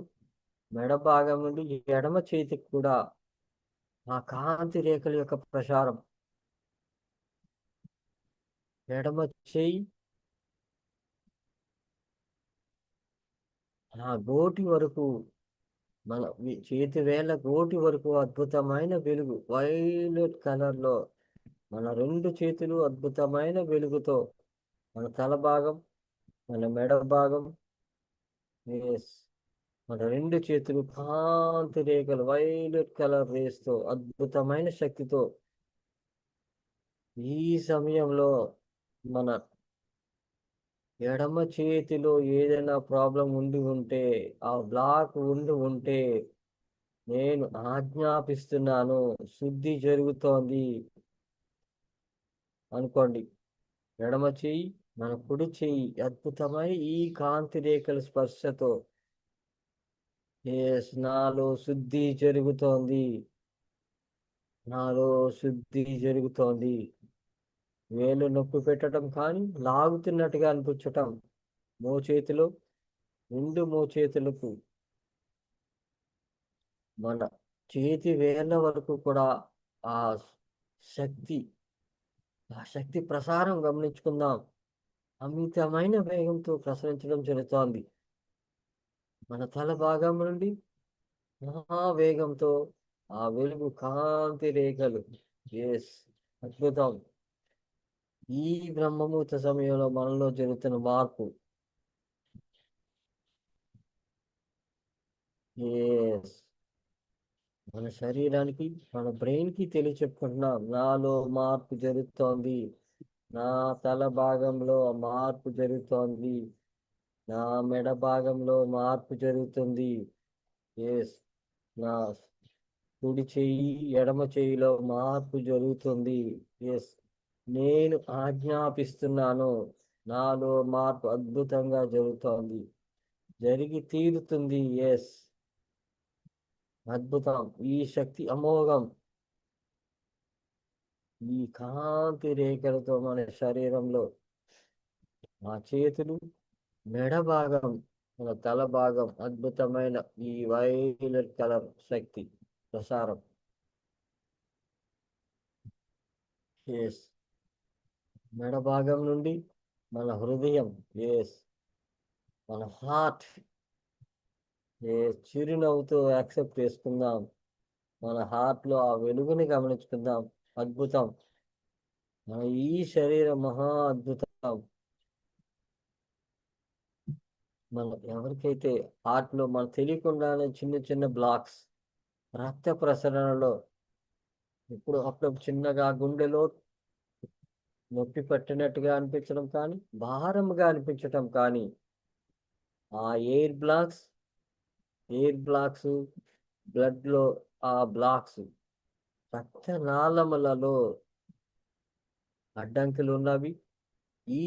Speaker 1: మెడ భాగం నుండి ఎడమ చేతికి కూడా ఆ కాంతి రేఖల యొక్క ప్రసారం. ఎడమ చేయి ఆ గోటి వరకు, మన చేతి వేళ్ళ గోటి వరకు అద్భుతమైన వెలుగు వైలెట్ కలర్ లో, మన రెండు చేతులు అద్భుతమైన వెలుగుతో, మన తల భాగం, మన మెడ భాగం, ఎస్, మన రెండు చేతులు కాంతి రేఖలు వైలెట్ కలర్ రేస్ తో అద్భుతమైన శక్తితో ఈ సమయంలో మన ఎడమ చేతిలో ఏదైనా ప్రాబ్లం ఉండి ఉంటే, ఆ బ్లాక్ ఉండి ఉంటే నేను ఆజ్ఞాపిస్తున్నాను, శుద్ధి జరుగుతోంది అనుకోండి. ఎడమ చెయ్యి, మన కుడి చెయ్యి అద్భుతమైన ఈ కాంతి రేఖల స్పర్శతో, ఎస్, నాలో శుద్ధి జరుగుతోంది, నాలో శుద్ధి జరుగుతోంది. వేలు నొప్పి పెట్టడం కానీ, లాగుతున్నట్టుగా అనిపించటం, మోచేతిలో రెండు మోచేతులకు మన చేతి వేళ్ళ వరకు కూడా ఆ శక్తి, ఆ శక్తి ప్రసారం గమనించుకుందాం. అమితమైన వేగంతో ప్రసరించడం జరుగుతోంది. మన తల భాగం నుండి మహా వేగంతో ఆ వెలుగు కాంతి రేఖలు. ఎస్, అద్భుతం. ఈ బ్రహ్మముహూర్త సమయంలో మనలో జరుగుతున్న మార్పు. ఎస్, మన శరీరానికి, మన బ్రెయిన్ కి తెలియచెప్పుకుంటున్నాం, నాలో మార్పు జరుగుతోంది, నా తల భాగంలో మార్పు జరుగుతోంది, నా మెడ భాగంలో మార్పు జరుగుతుంది. ఎస్, నా కుడి చెయ్యి ఎడమ చెయ్యిలో మార్పు జరుగుతుంది. ఎస్, నేను ఆజ్ఞాపిస్తున్నాను, నాలో మార్పు అద్భుతంగా జరుగుతోంది. జరిగి తీరుతుంది. ఎస్, అద్భుతం. ఈ శక్తి అమోఘం. ఈ కాంతి రేఖలతో మన శరీరంలో మా చేతులు, మెడ భాగం, మన తల భాగం అద్భుతమైన ఈ వైలెట్ కలర్ శక్తి ప్రసారం. ఎస్, మెడ భాగం నుండి మన హృదయం. ఎస్, మన హార్ట్. ఏ చిరునవ్వుతో యాక్సెప్ట్ చేసుకుందాం. మన హార్ట్లో ఆ వెలుగుని గమనించుకుందాం. అద్భుతం. మన ఈ శరీరం మహా అద్భుతం. మనం ఎవరికైతే హార్ట్లో మనకు తెలియకుండానే చిన్న చిన్న బ్లాక్స్, రక్త ప్రసరణలో ఇప్పుడు అప్పుడు చిన్నగా గుండెలో నొప్పి పట్టినట్టుగా అనిపించడం కానీ, భారంగా అనిపించటం కానీ, ఆ ఎయిర్ బ్లాక్స్ బ్లడ్లో ఆ బ్లాక్స్ రక్తనాళములలో అడ్డంకులు ఉన్నవి. ఈ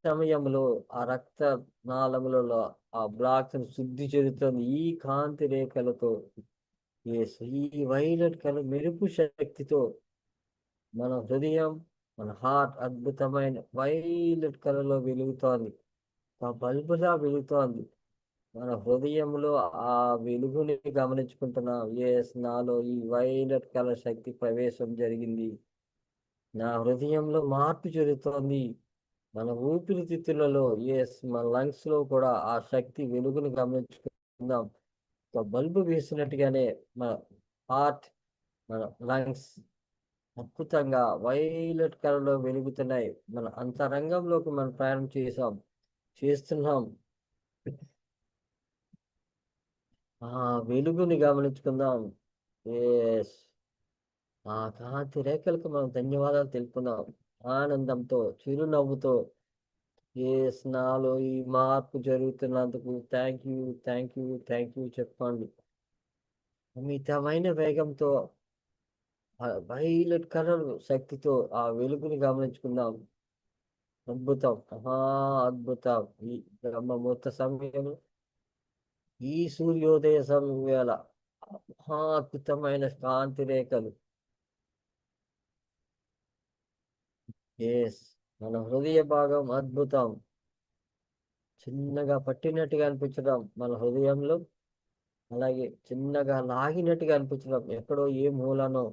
Speaker 1: సమయంలో ఆ రక్త నాళములలో ఆ బ్లాక్స్ శుద్ధి చెందుతుంది ఈ కాంతి రేఖలతో. ఈ వైలెట్ కలర్ మెరుపు శక్తితో మన హృదయం, మన హార్ట్ అద్భుతమైన వైలెట్ కలర్ లో వెలుగుతోంది. ఆ బల్బులా వెలుగుతోంది. మన హృదయంలో ఆ వెలుగుని గమనించుకుంటున్నాం. ఎస్, నాలో ఈ వైలెట్ కలర్ శక్తి ప్రవేశం జరిగింది. నా హృదయంలో మార్పు జరుగుతోంది. మన ఊపిరితిత్తులలో, ఎస్, మన లంగ్స్ లో కూడా ఆ శక్తి వెలుగుని గమనించుకుందాం. ఒక బల్బు వేసినట్టుగానే మన హార్ట్, మన లంగ్స్ అద్భుతంగా వైలెట్ కలర్ లో వెలుగుతున్నాయి. మన అంతరంగంలోకి మనం ప్రయాణం చేస్తున్నాం. ఆ వెలుగుని గమనించుకుందాం. ఎస్, ఆ కాంతి రేఖలకు మనం ధన్యవాదాలు తెలుపుకుందాం. ఆనందంతో, చిరునవ్వుతో. ఎస్, నాలో ఈ మార్పు జరుగుతున్నందుకు thank you, thank you, thank you చెప్పండి. అమితమైన వేగంతో ఆ వైలెట్ కలర్ శక్తితో ఆ వెలుగుని గమనించుకుందాం. అద్భుతం, మహా అద్భుతం. ఈ బ్రహ్మముహూర్త సమయంలో, ఈ సూర్యోదయ సమయాల మహా అద్భుతమైన కాంతి రేఖలు. ఎస్, మన హృదయ భాగం అద్భుతం. చిన్నగా పట్టినట్టుగా అనిపించడం మన హృదయంలో, అలాగే చిన్నగా లాగినట్టుగా అనిపించడం, ఎక్కడో ఏ మూలనో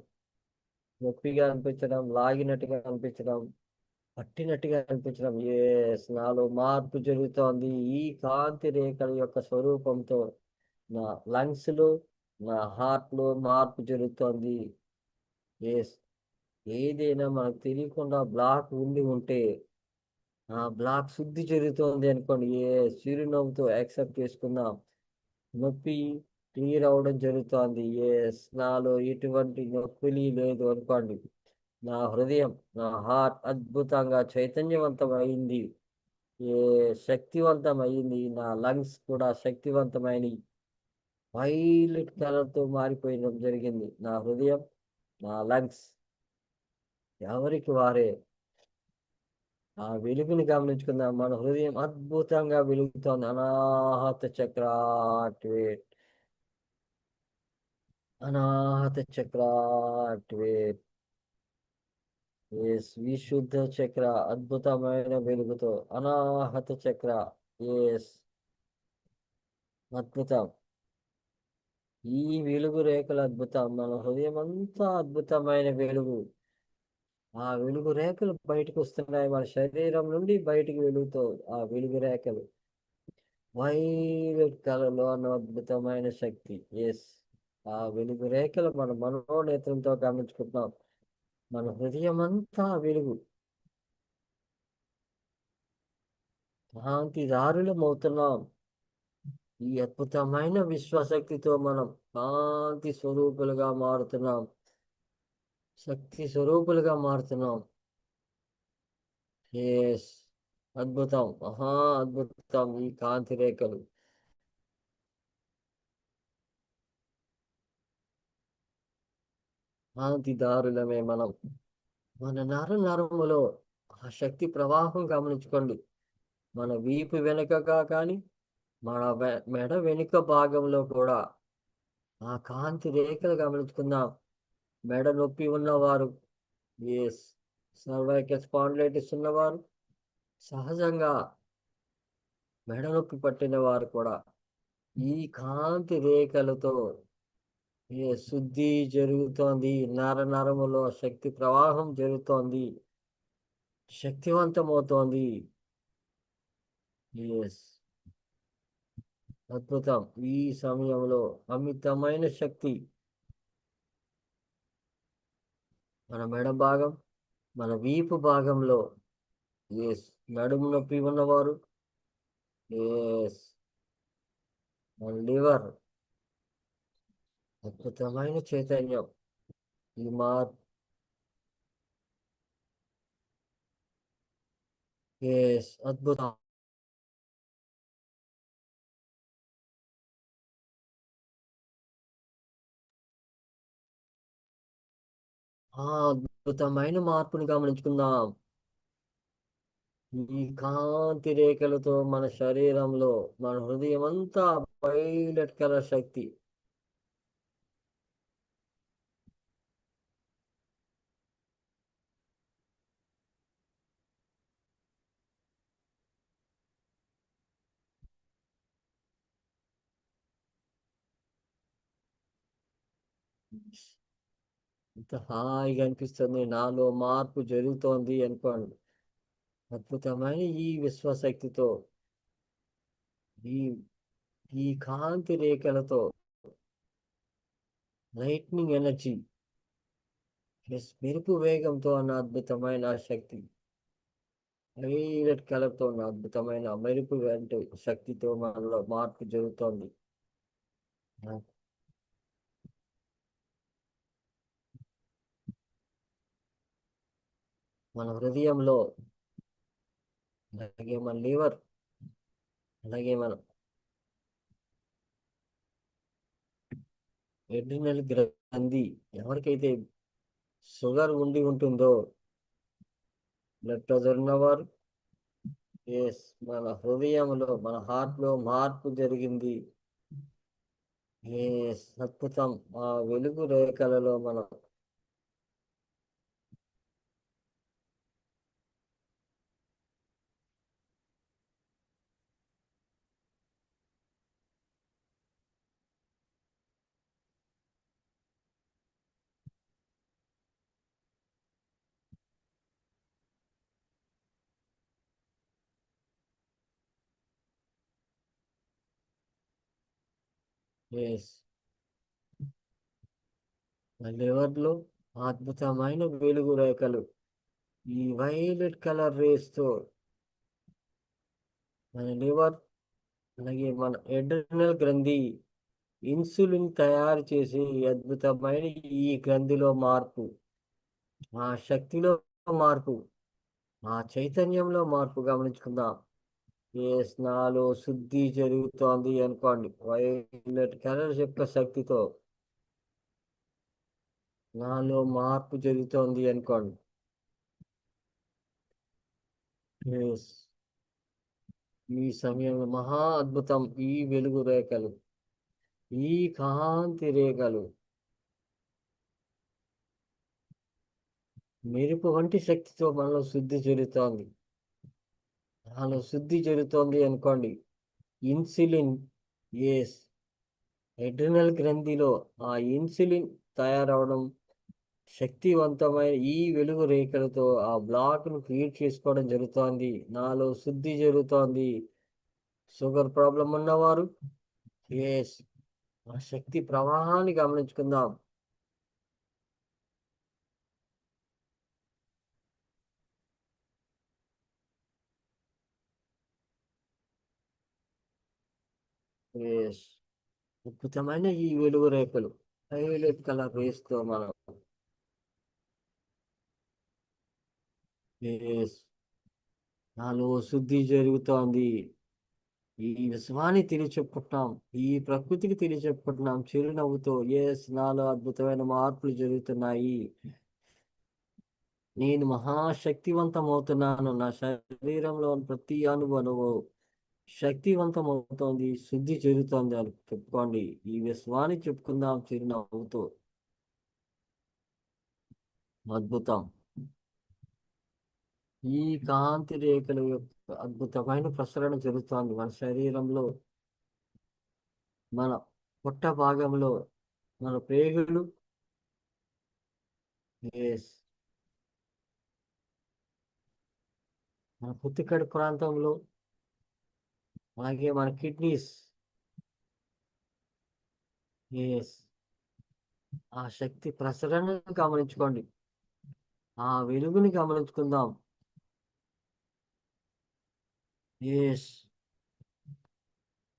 Speaker 1: నొప్పిగా అనిపించడం, లాగినట్టుగా అనిపించడం, పట్టినట్టుగా అనిపించడం. ఎస్, నాలో మార్పు జరుగుతోంది ఈ కాంతి రేఖల యొక్క స్వరూపంతో. నా లంగ్స్ లో, నా హార్ట్ లో మార్పు జరుగుతోంది. ఎస్, ఏదైనా మనకు తెలియకుండా బ్లాక్ ఉంటే ఆ బ్లాక్ శుద్ధి జరుగుతోంది అనుకోండి. ఏ చిరునవ్వుతో యాక్సెప్ట్ చేసుకుందాం. నొప్పి క్లియర్ అవ్వడం జరుగుతోంది. ఎస్, నాలో ఎటువంటి నొప్పి లేదు అనుకోండి. నా హృదయం, నా హార్ట్ అద్భుతంగా చైతన్యవంతమైంది. ఏ శక్తివంతమైంది. నా లంగ్స్ కూడా శక్తివంతమైనవి. వైలెట్ కలర్తో మారిపోయడం జరిగింది. నా హృదయం, నా లంగ్స్ ఎవరికి వారే ఆ వెలుగుని గమనించుకుందాం. మన హృదయం అద్భుతంగా వెలుగుతోంది. అనాహత చక్ర యాక్టివేట్, అనాహత చక్ర యాక్టివేట్. ఎస్, విశుద్ధ చక్ర అద్భుతమైన వెలుగుతో అనాహత చక్ర. ఎస్, అద్భుతం. ఈ వెలుగు రేఖలు అద్భుతం. మన హృదయం అంతా అద్భుతమైన వెలుగు. ఆ వెలుగు రేఖలు బయటకు వస్తున్నాయి. మన శరీరం నుండి బయటికి వెలుగుతూ ఆ వెలుగు రేఖలు వైలెట్ కలర్ లో అన్న అద్భుతమైన శక్తి. ఎస్, ఆ వెలుగు రేఖలు మన మనోనేత్రంతో గమనించుకుంటున్నాం. మన హృదయం అంతా వెలుగు. కాంతిదారులం అవుతున్నాం. ఈ అద్భుతమైన విశ్వశక్తితో మనం కాంతి స్వరూపులుగా మారుతున్నాం. శక్తి స్వరూపులుగా మారుతున్నాం. ఎస్, అద్భుతం, మహా అద్భుతం. ఈ కాంతి రేఖలు కాంతిదారులమే మనం. మన నరములో ఆ శక్తి ప్రవాహం గమనించుకోండి. మన వీపు వెనుకగా కానీ, మన మెడ వెనుక భాగంలో కూడా ఆ కాంతి రేఖలు గమనించుకుందాం. మెడ నొప్పి ఉన్నవారు, ఎస్, సర్వైకల్ స్పాండిలైటిస్ ఉన్నవారు, సహజంగా మెడ నొప్పి పట్టిన వారు కూడా ఈ కాంతి రేఖలతో శుద్ధి జరుగుతోంది. నరములో శక్తి ప్రవాహం జరుగుతోంది, శక్తివంతమవుతోంది. ఎస్, అద్భుతం. ఈ సమయంలో అమితమైన శక్తి మన మెడ భాగం, మన వీపు భాగంలో, ఎస్, నడుము నొప్పి ఉన్నవారు, ఎస్, మన లివర్, అద్భుతమైన చైతన్యం. ఈ మార్పు, ఎస్, అద్భుతం. అద్భుతమైన మార్పుని గమనించుకుందాం. ఈ కాంతి రేఖలతో మన శరీరంలో, మన హృదయం అంతా వైలెట్ కలర్ శక్తి. ఇంత హాయిగా అనిపిస్తుంది, నాలో మార్పు జరుగుతోంది అనుకోండి. అద్భుతమైన ఈ విశ్వశక్తితో, ఈ ఈ కాంతి రేఖలతో, లైట్నింగ్ ఎనర్జీ, మెరుపు వేగంతో ఉన్న అద్భుతమైన శక్తి, వైలెట్ కలర్తో ఉన్న అద్భుతమైన మెరుపు వంటి శక్తితో మనలో మార్పు జరుగుతోంది. మన హృదయంలో, అలాగే మన లివర్, అలాగే మన ఎడ్రినల్ గ్రంథి, ఎవరికైతే షుగర్ ఉండి ఉంటుందో, బ్లడ్ ప్రెషర్ ఉన్నవారు, ఎస్, మన హృదయంలో, మన హార్ట్ లో మార్పు జరిగింది. ఎస్, అద్భుతం. ఆ వెలుగు రేఖలలో మనం ఎస్, మన లివర్ లో అద్భుతమైన వెలుగు రేఖలు, ఈ వైలెట్ కలర్ రేస్ తో మన లివర్, అలాగే మన ఎడ్రినల్ గ్రంథి ఇన్సులిన్ తయారు చేసి అద్భుతమైన ఈ గ్రంథిలో మార్పు, ఆ శక్తిలో మార్పు, ఆ చైతన్యంలో మార్పు గమనించుకుందాం. ఏ స్నాలో శుద్ధి జరుగుతోంది అనుకోండి. వైలెట్ కలర్ యొక్క శక్తితో నాలో మార్పు జరుగుతోంది అనుకోండి. ఎస్, ఈ సమయంలో మహా అద్భుతం. ఈ వెలుగు రేఖలు, ఈ కాంతి రేఖలు మెరుపు వంటి శక్తితో మనలో శుద్ధి జరుగుతోంది. నాలో శుద్ధి జరుగుతోంది అనుకోండి. ఇన్సులిన్, ఎస్, ఎడ్రినల్ గ్రంథిలో ఆ ఇన్సులిన్ తయారవడం, శక్తివంతమైన ఈ వెలుగు రేఖలతో ఆ బ్లాక్ ను క్రియేట్ చేసుకోవడం జరుగుతోంది. నాలో శుద్ధి జరుగుతోంది. షుగర్ ప్రాబ్లం ఉన్నవారు, ఎస్, ఆ శక్తి ప్రవాహాన్ని గమనించుకుందాం. ఎస్, అద్భుతమైన ఈ వెలుగు రేఖలు, వైలెట్ కలర్ రేస్ తో మనం, ఎస్, నాలో శుద్ధి జరుగుతోంది. ఈ విశ్వాన్ని తెలియచెప్పుకుంటున్నాం, ఈ ప్రకృతికి తెలియచెప్పుకుంటున్నాం చిరునవ్వుతో. ఎస్, నాలో అద్భుతమైన మార్పులు జరుగుతున్నాయి. నేను మహాశక్తివంతమవుతున్నాను. నా శరీరంలో ప్రతి అణువు శక్తివంతం అవుతోంది, శుద్ధి జరుగుతోంది అని చెప్పుకోండి. ఈ విశ్వాన్ని చెప్పుకుందాం చిరునవ్వుతో. అద్భుతం. ఈ కాంతి రేఖల యొక్క అద్భుతమైన ప్రసరణ జరుగుతోంది మన శరీరంలో, మన పొట్ట భాగంలో, మన ప్రేగులు. ఎస్. మన పుత్తికడి ప్రాంతంలో, అలాగే మన కిడ్నీస్. ఎస్. ఆ శక్తి ప్రసరణను గమనించుకోండి, ఆ వెలుగుని గమనించుకుందాం. ఎస్.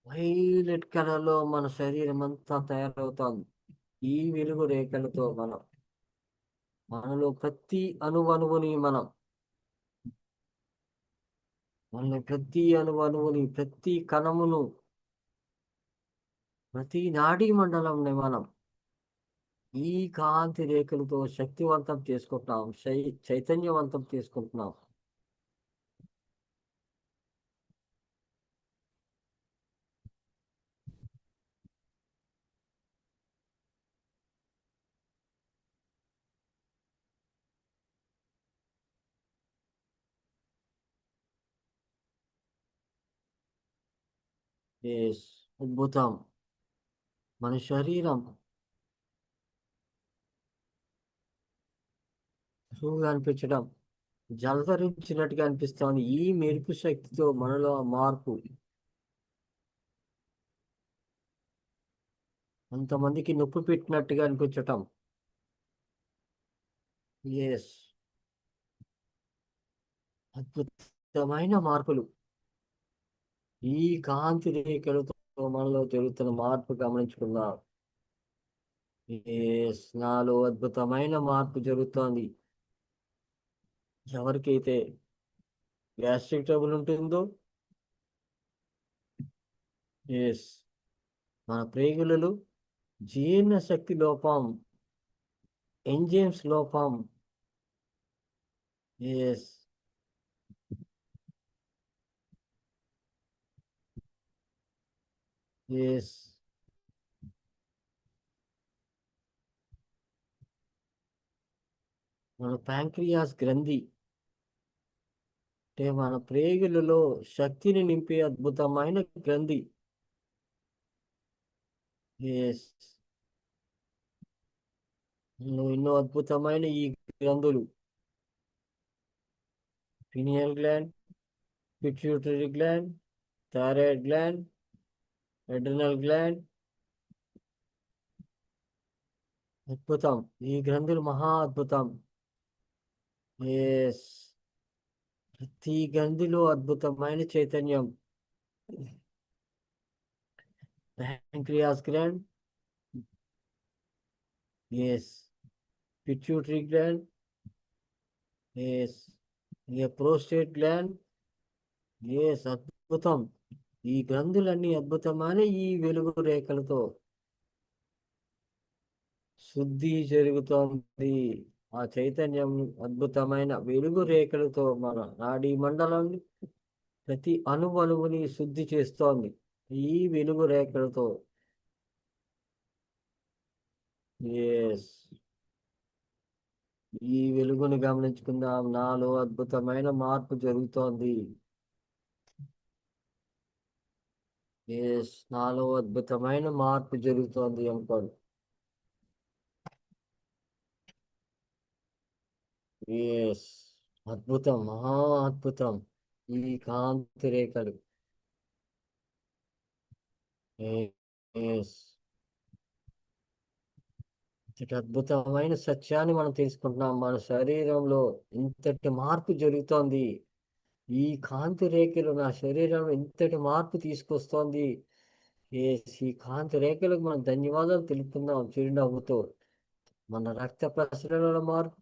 Speaker 1: వైలెట్ కలర్ లో మన శరీరం అంతా తయారవుతోంది ఈ వెలుగు రేఖలతో. మనలో ప్రతి అణువణువుని ప్రతి కణమును, ప్రతి నాడీ మండలంని ఈ కాంతి రేఖలతో శక్తివంతం చేసుకుంటున్నాం, చైతన్యవంతం చేసుకుంటున్నాం. ఎస్. అద్భుతం. మన శరీరం సులువుగా అనిపించడం, జలధరించినట్టుగా అనిపిస్తోంది ఈ మెరుపు శక్తితో మనలో ఆ మార్పు. కొంతమందికి నొప్పి పెట్టినట్టుగా అనిపించటం. ఎస్. అద్భుతమైన మార్పులు ఈ కాంతి రేఖలతో మనలో జరుగుతున్న మార్పు గమనించుకుందాం. ఎస్. నాలో అద్భుతమైన మార్పు జరుగుతోంది. ఎవరికైతే గ్యాస్ట్రిక్ ట్రబుల్ ఉంటుందో, ఎస్, మన ప్రేగులలో జీర్ణశక్తి లోపం, ఎంజైమ్స్ లోపం. ఎస్. ఎస్. మన ప్యాంక్రియాస్ గ్రంథి, అంటే మన ప్రేగులలో శక్తిని నింపే అద్భుతమైన గ్రంథి. ఎస్. ఎన్నో అద్భుతమైన ఈ గ్రంథులు: pineal gland, pituitary gland, thyroid gland, adrenal gland. అద్భుతం. ఈ గ్రంథులు మహా అద్భుతం. ఎస్. ప్రతి గ్రంథిలో అద్భుతమైన చైతన్యం. Pancreas gland. Yes. Pituitary gland. Yes. Prostate gland. Yes. అద్భుతం. ఈ గ్రంథులన్నీ అద్భుతమైన ఈ వెలుగు రేఖలతో శుద్ధి జరుగుతోంది. ఆ చైతన్యం అద్భుతమైన వెలుగు రేఖలతో మన నాడీ మండలాన్ని, ప్రతి అణువణువుని శుద్ధి చేస్తోంది ఈ వెలుగు రేఖలతో. ఎస్. ఈ వెలుగుని గమనించుకుందాం. నాలో అద్భుతమైన మార్పు జరుగుతోంది. ఎస్. నాలో అద్భుతమైన మార్పు జరుగుతోంది అనుకోండి. ఎస్. అద్భుతం, మహా అద్భుతం. ఈ కాంతి రేఖలు. ఎస్. ఇంతటి అద్భుతమైన సత్యాన్ని మనం తెలుసుకుంటున్నాం. మన శరీరంలో ఇంతటి మార్పు జరుగుతోంది. ఈ కాంతి రేఖలు నా శరీరంలో ఇంతటి మార్పు తీసుకొస్తోంది. ఈ కాంతి రేఖలకు మనం ధన్యవాదాలు తెలుపుకుందాం చిరునవ్వుతో. మన రక్త ప్రసరణలో మార్పు,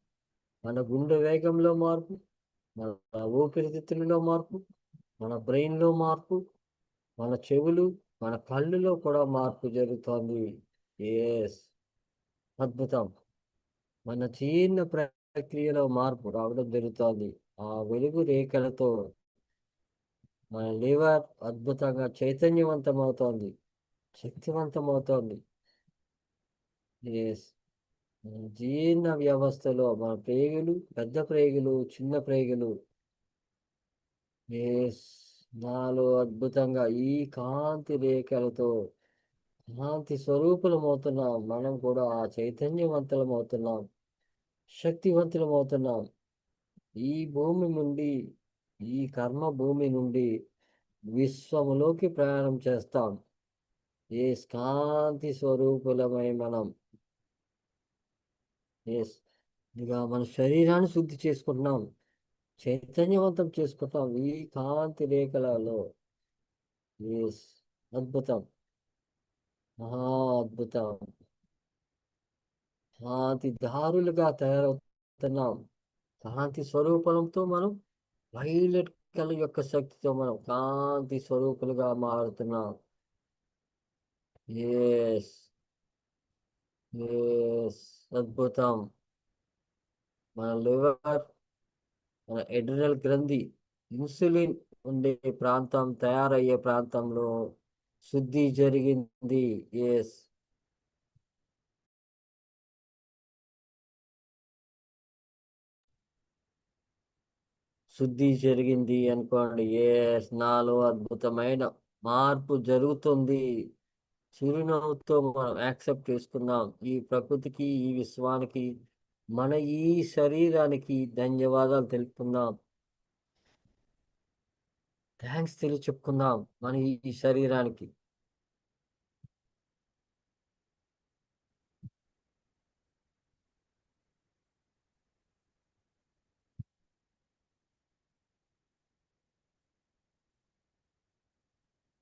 Speaker 1: మన గుండె వేగంలో మార్పు, మన ఊపిరితిత్తులలో మార్పు, మన బ్రెయిన్లో మార్పు, మన చెవులు, మన కళ్ళులో కూడా మార్పు జరుగుతోంది. ఎస్. అద్భుతం. మన జీర్ణ ప్రక్రియలో మార్పు రావడం జరుగుతోంది ఆ వెలుగు రేఖలతో. మన లివర్ అద్భుతంగా చైతన్యవంతమవుతోంది, శక్తివంతమవుతోంది. ఎస్. జీర్ణ వ్యవస్థలో మన ప్రేగులు, పెద్ద ప్రేగులు, చిన్న ప్రేగులు, ఎస్, నాలో అద్భుతంగా ఈ కాంతి రేఖలతో కాంతి స్వరూపులమవుతున్నాం. మనం కూడా ఆ చైతన్యవంతులమవుతున్నాం, శక్తివంతులమవుతున్నాం. ఈ భూమి నుండి, ఈ కర్మ భూమి నుండి విశ్వములోకి ప్రయాణం చేస్తాం. ఏ కాంతి స్వరూపులమై మనం, ఎస్, ఇక మన శరీరాన్ని శుద్ధి చేసుకుంటున్నాం, చైతన్యవంతం చేసుకుంటాం ఈ కాంతి రేఖలలో. ఎస్. అద్భుతం. మహా అద్భుతం. కాంతి దారులుగా తయారవుతున్నాం. కాంతి స్వరూపంతో మనం వైలెట్ కలర్ యొక్క శక్తితో మనం కాంతి స్వరూపులుగా మారుతున్నాం. ఎస్. ఎస్. అద్భుతం. మన లివర్, మన ఎడ్రినల్ గ్రంథి, ఇన్సులిన్ ఉండే ప్రాంతం, తయారయ్యే ప్రాంతంలో శుద్ధి జరిగింది. ఎస్. శుద్ధి జరిగింది అనుకోండి. ఎస్, నాలో అద్భుతమైన మార్పు జరుగుతుంది. చిరునవ్వుతో మనం యాక్సెప్ట్ చేసుకుందాం. ఈ ప్రకృతికి, ఈ విశ్వానికి, మన ఈ శరీరానికి ధన్యవాదాలు తెలుపుకుందాం. థ్యాంక్స్ చెప్పుకుందాం మన ఈ శరీరానికి.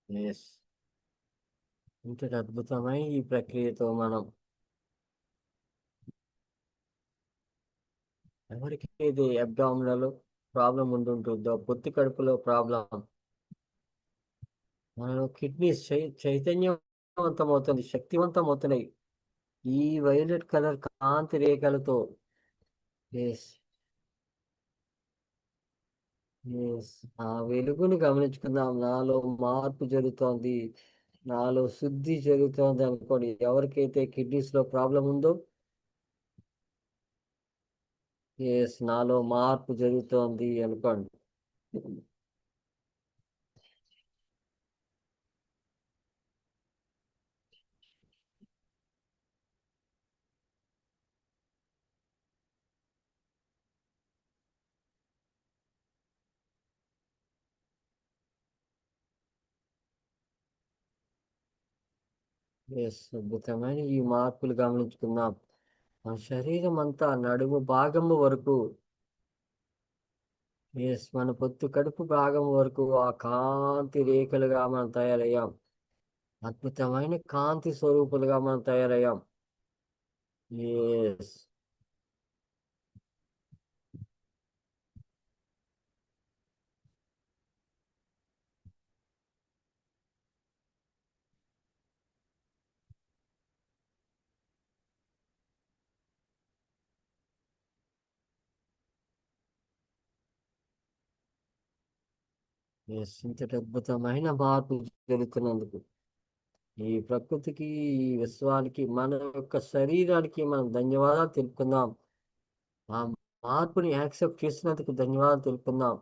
Speaker 1: ఎస్. ఇంతటి అద్భుతమైన ఈ ప్రక్రియతో మనం, ఎవరికి ఇది అబ్డామినల్ ప్రాబ్లం ఉంటుంటుందో, పొత్తి కడుపులో ప్రాబ్లం, మనలో కిడ్నీస్ చైతన్యవంతమవుతుంది, శక్తివంతమవుతున్నాయి ఈ వైలెట్ కలర్ కాంతి రేఖలతో. ఎస్. ఎస్. ఆ వెలుగుని గమనించుకుందాం. నాలో మార్పు జరుగుతోంది, నాలో శుద్ధి జరుగుతోంది అనుకోండి. ఎవరికైతే కిడ్నీస్ లో ప్రాబ్లం ఉందో, ఎస్, నాలో మార్పు జరుగుతోంది అనుకోండి. ఎస్. అద్భుతమైన ఈ మార్పులు గమనించుకుందాం. మన శరీరం అంతా నడుము భాగము వరకు, ఎస్, మన పొత్తు కడుపు భాగం వరకు ఆ కాంతి రేఖలుగా మనం తయారయ్యాం. అద్భుతమైన కాంతి స్వరూపులుగా మనం తయారయ్యాం. ఎస్. ఎస్. ఇంతటి అద్భుతమైన మార్పు జరుగుతున్నందుకు ఈ ప్రకృతికి, ఈ విశ్వానికి, మన యొక్క శరీరానికి మనం ధన్యవాదాలు తెలుపుకుందాం. ఆ మార్పుని యాక్సెప్ట్ చేసినందుకు ధన్యవాదాలు తెలుపుకుందాం.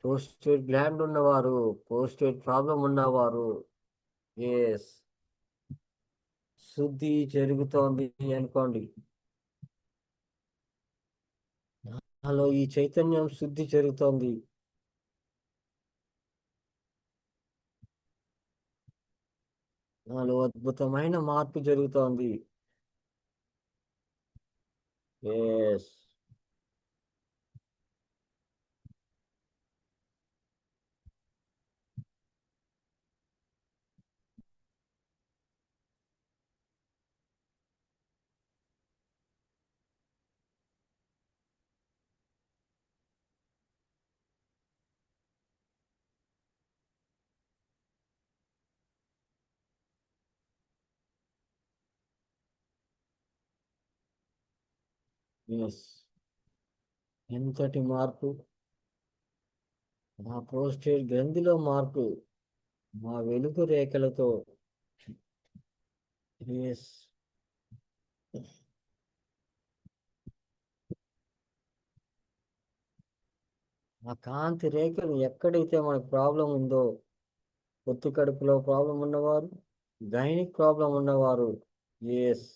Speaker 1: పోస్టేట్ గ్లాండ్ ఉన్నవారు, పోస్టేట్ ప్రాబ్లం ఉన్నవారు, ఎస్, శుద్ధి జరుగుతోంది అనుకోండి. నాలో ఈ చైతన్యం శుద్ధి జరుగుతోంది. నాలో అద్భుతమైన మార్పు జరుగుతోంది. ఎస్. ఎస్. ఎంతటి మార్పు. మా ప్రోస్టేట్ గ్రంథిలో మార్పు, మా వెలుగు రేఖలతో. ఎస్. ఆ కాంతి రేఖలు ఎక్కడైతే మనకు ప్రాబ్లం ఉందో, పొత్తి కడుపులో ప్రాబ్లం ఉన్నవారు, గైనిక్ ప్రాబ్లం ఉన్నవారు. ఎస్.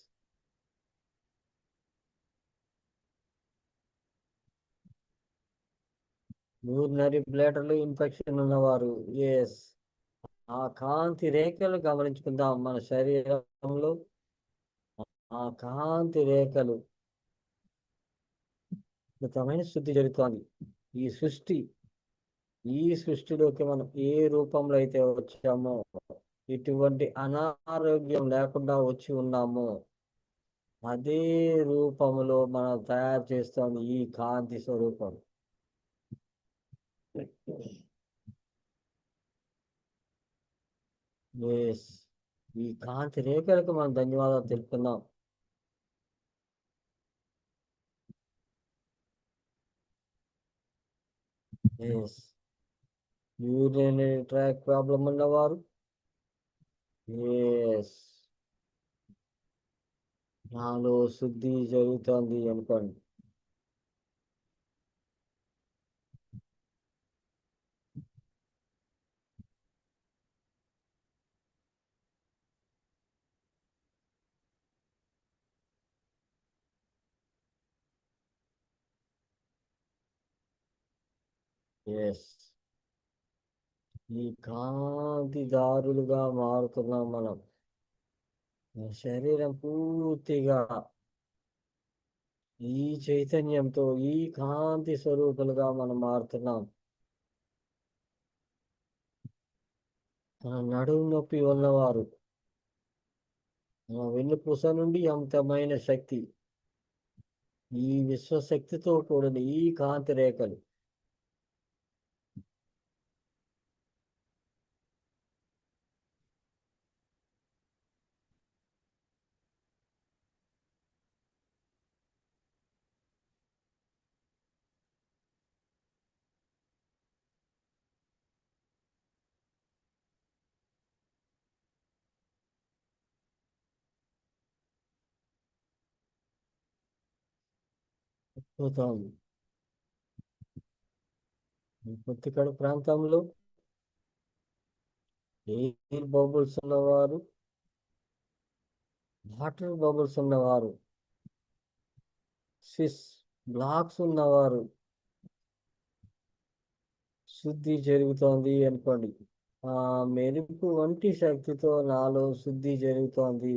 Speaker 1: యూరినరీ బ్లాడర్లో ఇన్ఫెక్షన్ ఉన్నవారు. ఎస్. ఆ కాంతి రేఖలు గమనించుకుందాం మన శరీరంలో. ఆ కాంతి రేఖలు అద్భుతమైన శుద్ధి జరుగుతోంది. ఈ సృష్టి ఈ సృష్టిలోకి మనం ఏ రూపంలో అయితే వచ్చామో, ఎటువంటి అనారోగ్యం లేకుండా వచ్చి ఉన్నామో, అదే రూపములో మనం తయారు చేస్తోంది ఈ కాంతి స్వరూపం. ఎస్. ఈ కాంతి రేఖలకు మనం ధన్యవాదాలు తెలుపుకుందాం. ఎస్. యూరినరీ ట్రాక్ ప్రాబ్లం ఉన్నవారు. ఎస్. నాలో శుద్ధి జరుగుతోంది అనుకోండి. ఎస్. ఈ కాంతిదారులుగా మారుతున్నాం మనం. మన శరీరం పూర్తిగా ఈ చైతన్యంతో ఈ కాంతి స్వరూపులుగా మనం మారుతున్నాం. మన నడుము నొప్పి ఉన్నవారు, మన వెన్నుపూస నుండి అమితమైన శక్తి, ఈ విశ్వశక్తితో కూడిన ఈ కాంతి రేఖలు. అద్భుతం. ఈ పొత్తికడు ప్రాంతంలో ఎయిర్ బబుల్స్ ఉన్నవారు, వాటర్ బబుల్స్ ఉన్నవారు, సిస్ బ్లాక్స్ ఉన్నవారు, శుద్ధి జరుగుతోంది అనుకోండి. ఆ మెరుపు వంటి శక్తితో నాలో శుద్ధి జరుగుతోంది.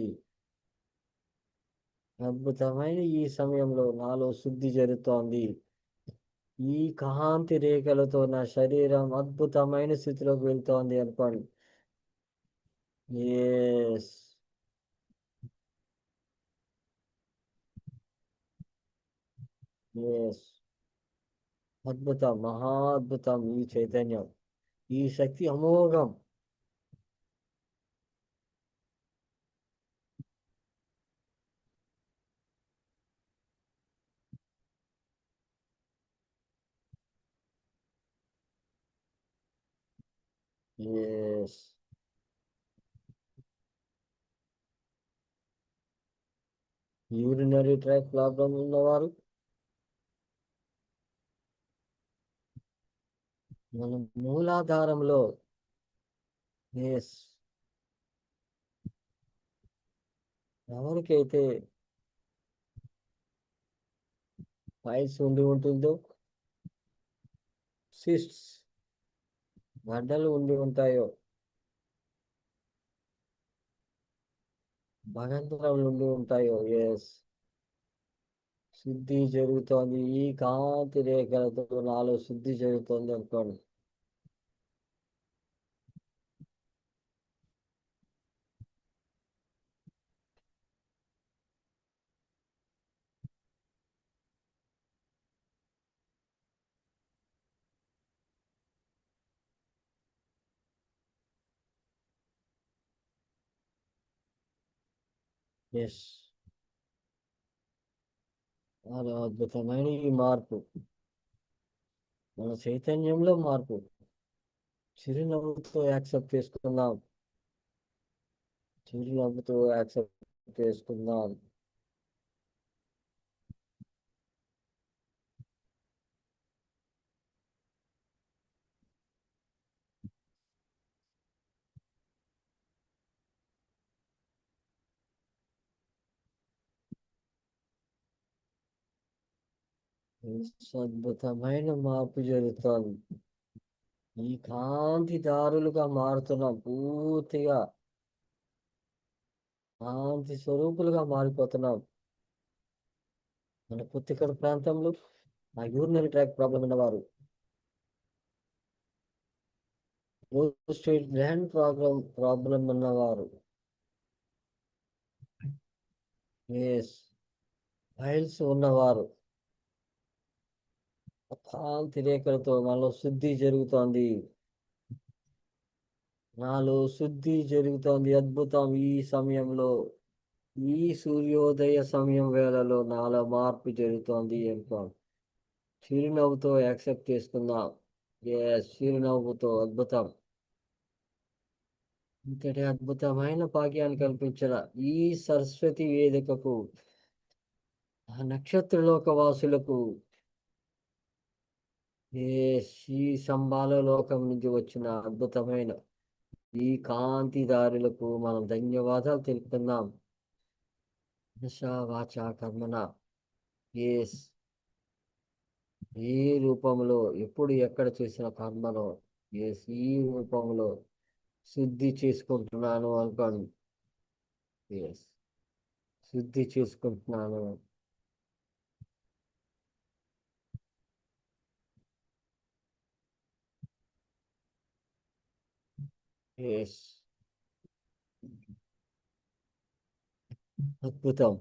Speaker 1: అద్భుతమైన ఈ సమయంలో నాలో శుద్ధి జరుగుతోంది. ఈ కాంతి రేఖలతో నా శరీరం అద్భుతమైన స్థితిలోకి వెళ్తోంది అనుకోండి. ఎస్. ఎస్. అద్భుతం, మహా అద్భుతం ఈ చైతన్యం, ఈ శక్తి అమోఘం. ఎస్. యూరినరీ ట్రాక్ ప్రాబ్లం ఉన్నవారు, మన మూలాధారంలో. ఎస్. ఎవరికైతే ఫైల్స్ ఉండి ఉంటుందో, సిస్ట్స్ గడ్డలు ఉండి ఉంటాయో, భగంతరాలు ఉండి ఉంటాయో. ఎస్. శుద్ధి జరుగుతోంది ఈ కాంతి రేఖలతో నాలో శుద్ధి జరుగుతోంది అనుకోండి. ఎస్. చాలా అద్భుతమైన ఈ మార్పు. మన చైతన్యంలో మార్పు. చిరునవ్వుతో యాక్సెప్ట్ చేసుకుందాం. చిరునవ్వుతో యాక్సెప్ట్ చేసుకుందాం. అద్భుతమైన మార్పు జరుగుతోంది. ఈ కాంతి దారులుగా మారుతున్నాం. పూర్తిగా కాంతి స్వరూపులుగా మారిపోతున్నాం. మన పుత్తికర ప్రాంతంలో ఆ యూరినరీ ట్రాక్ ప్రాబ్లం ఉన్నవారు, ప్రోస్టేట్ గ్లాండ్ ప్రాబ్లం ఉన్నవారు, ఎస్ ఫైల్స్ ఉన్నవారు, కాంతి రేఖలతో మనలో శుద్ధి జరుగుతోంది. నాలో శుద్ధి జరుగుతోంది. అద్భుతం. ఈ సమయంలో, ఈ సూర్యోదయ సమయం వేళలో నాలో మార్పు జరుగుతోంది అనుకో. చిరునవ్వుతో యాక్సెప్ట్ చేసుకుందాం. ఎస్, చిరునవ్వుతో. అద్భుతం. ఇంతటి అద్భుతమైన భాగ్యాన్ని కల్పించిన ఈ సరస్వతి వేదికకు, ఆ నక్షత్రలోక వాసులకు, ఈ సంబాల లోకం నుంచి వచ్చిన అద్భుతమైన ఈ కాంతిదారులకు మనం ధన్యవాదాలు తెలుపుకుందాం. మనసా వాచా కర్మణ. ఎస్, ఏ రూపంలో, ఎప్పుడు ఎక్కడ చేసిన కర్మలో, ఎస్, ఈ రూపంలో శుద్ధి చేసుకుంటున్నాను అనుకోండి. ఎస్, శుద్ధి చేసుకుంటున్నాను. ఎస్, అద్భుతం.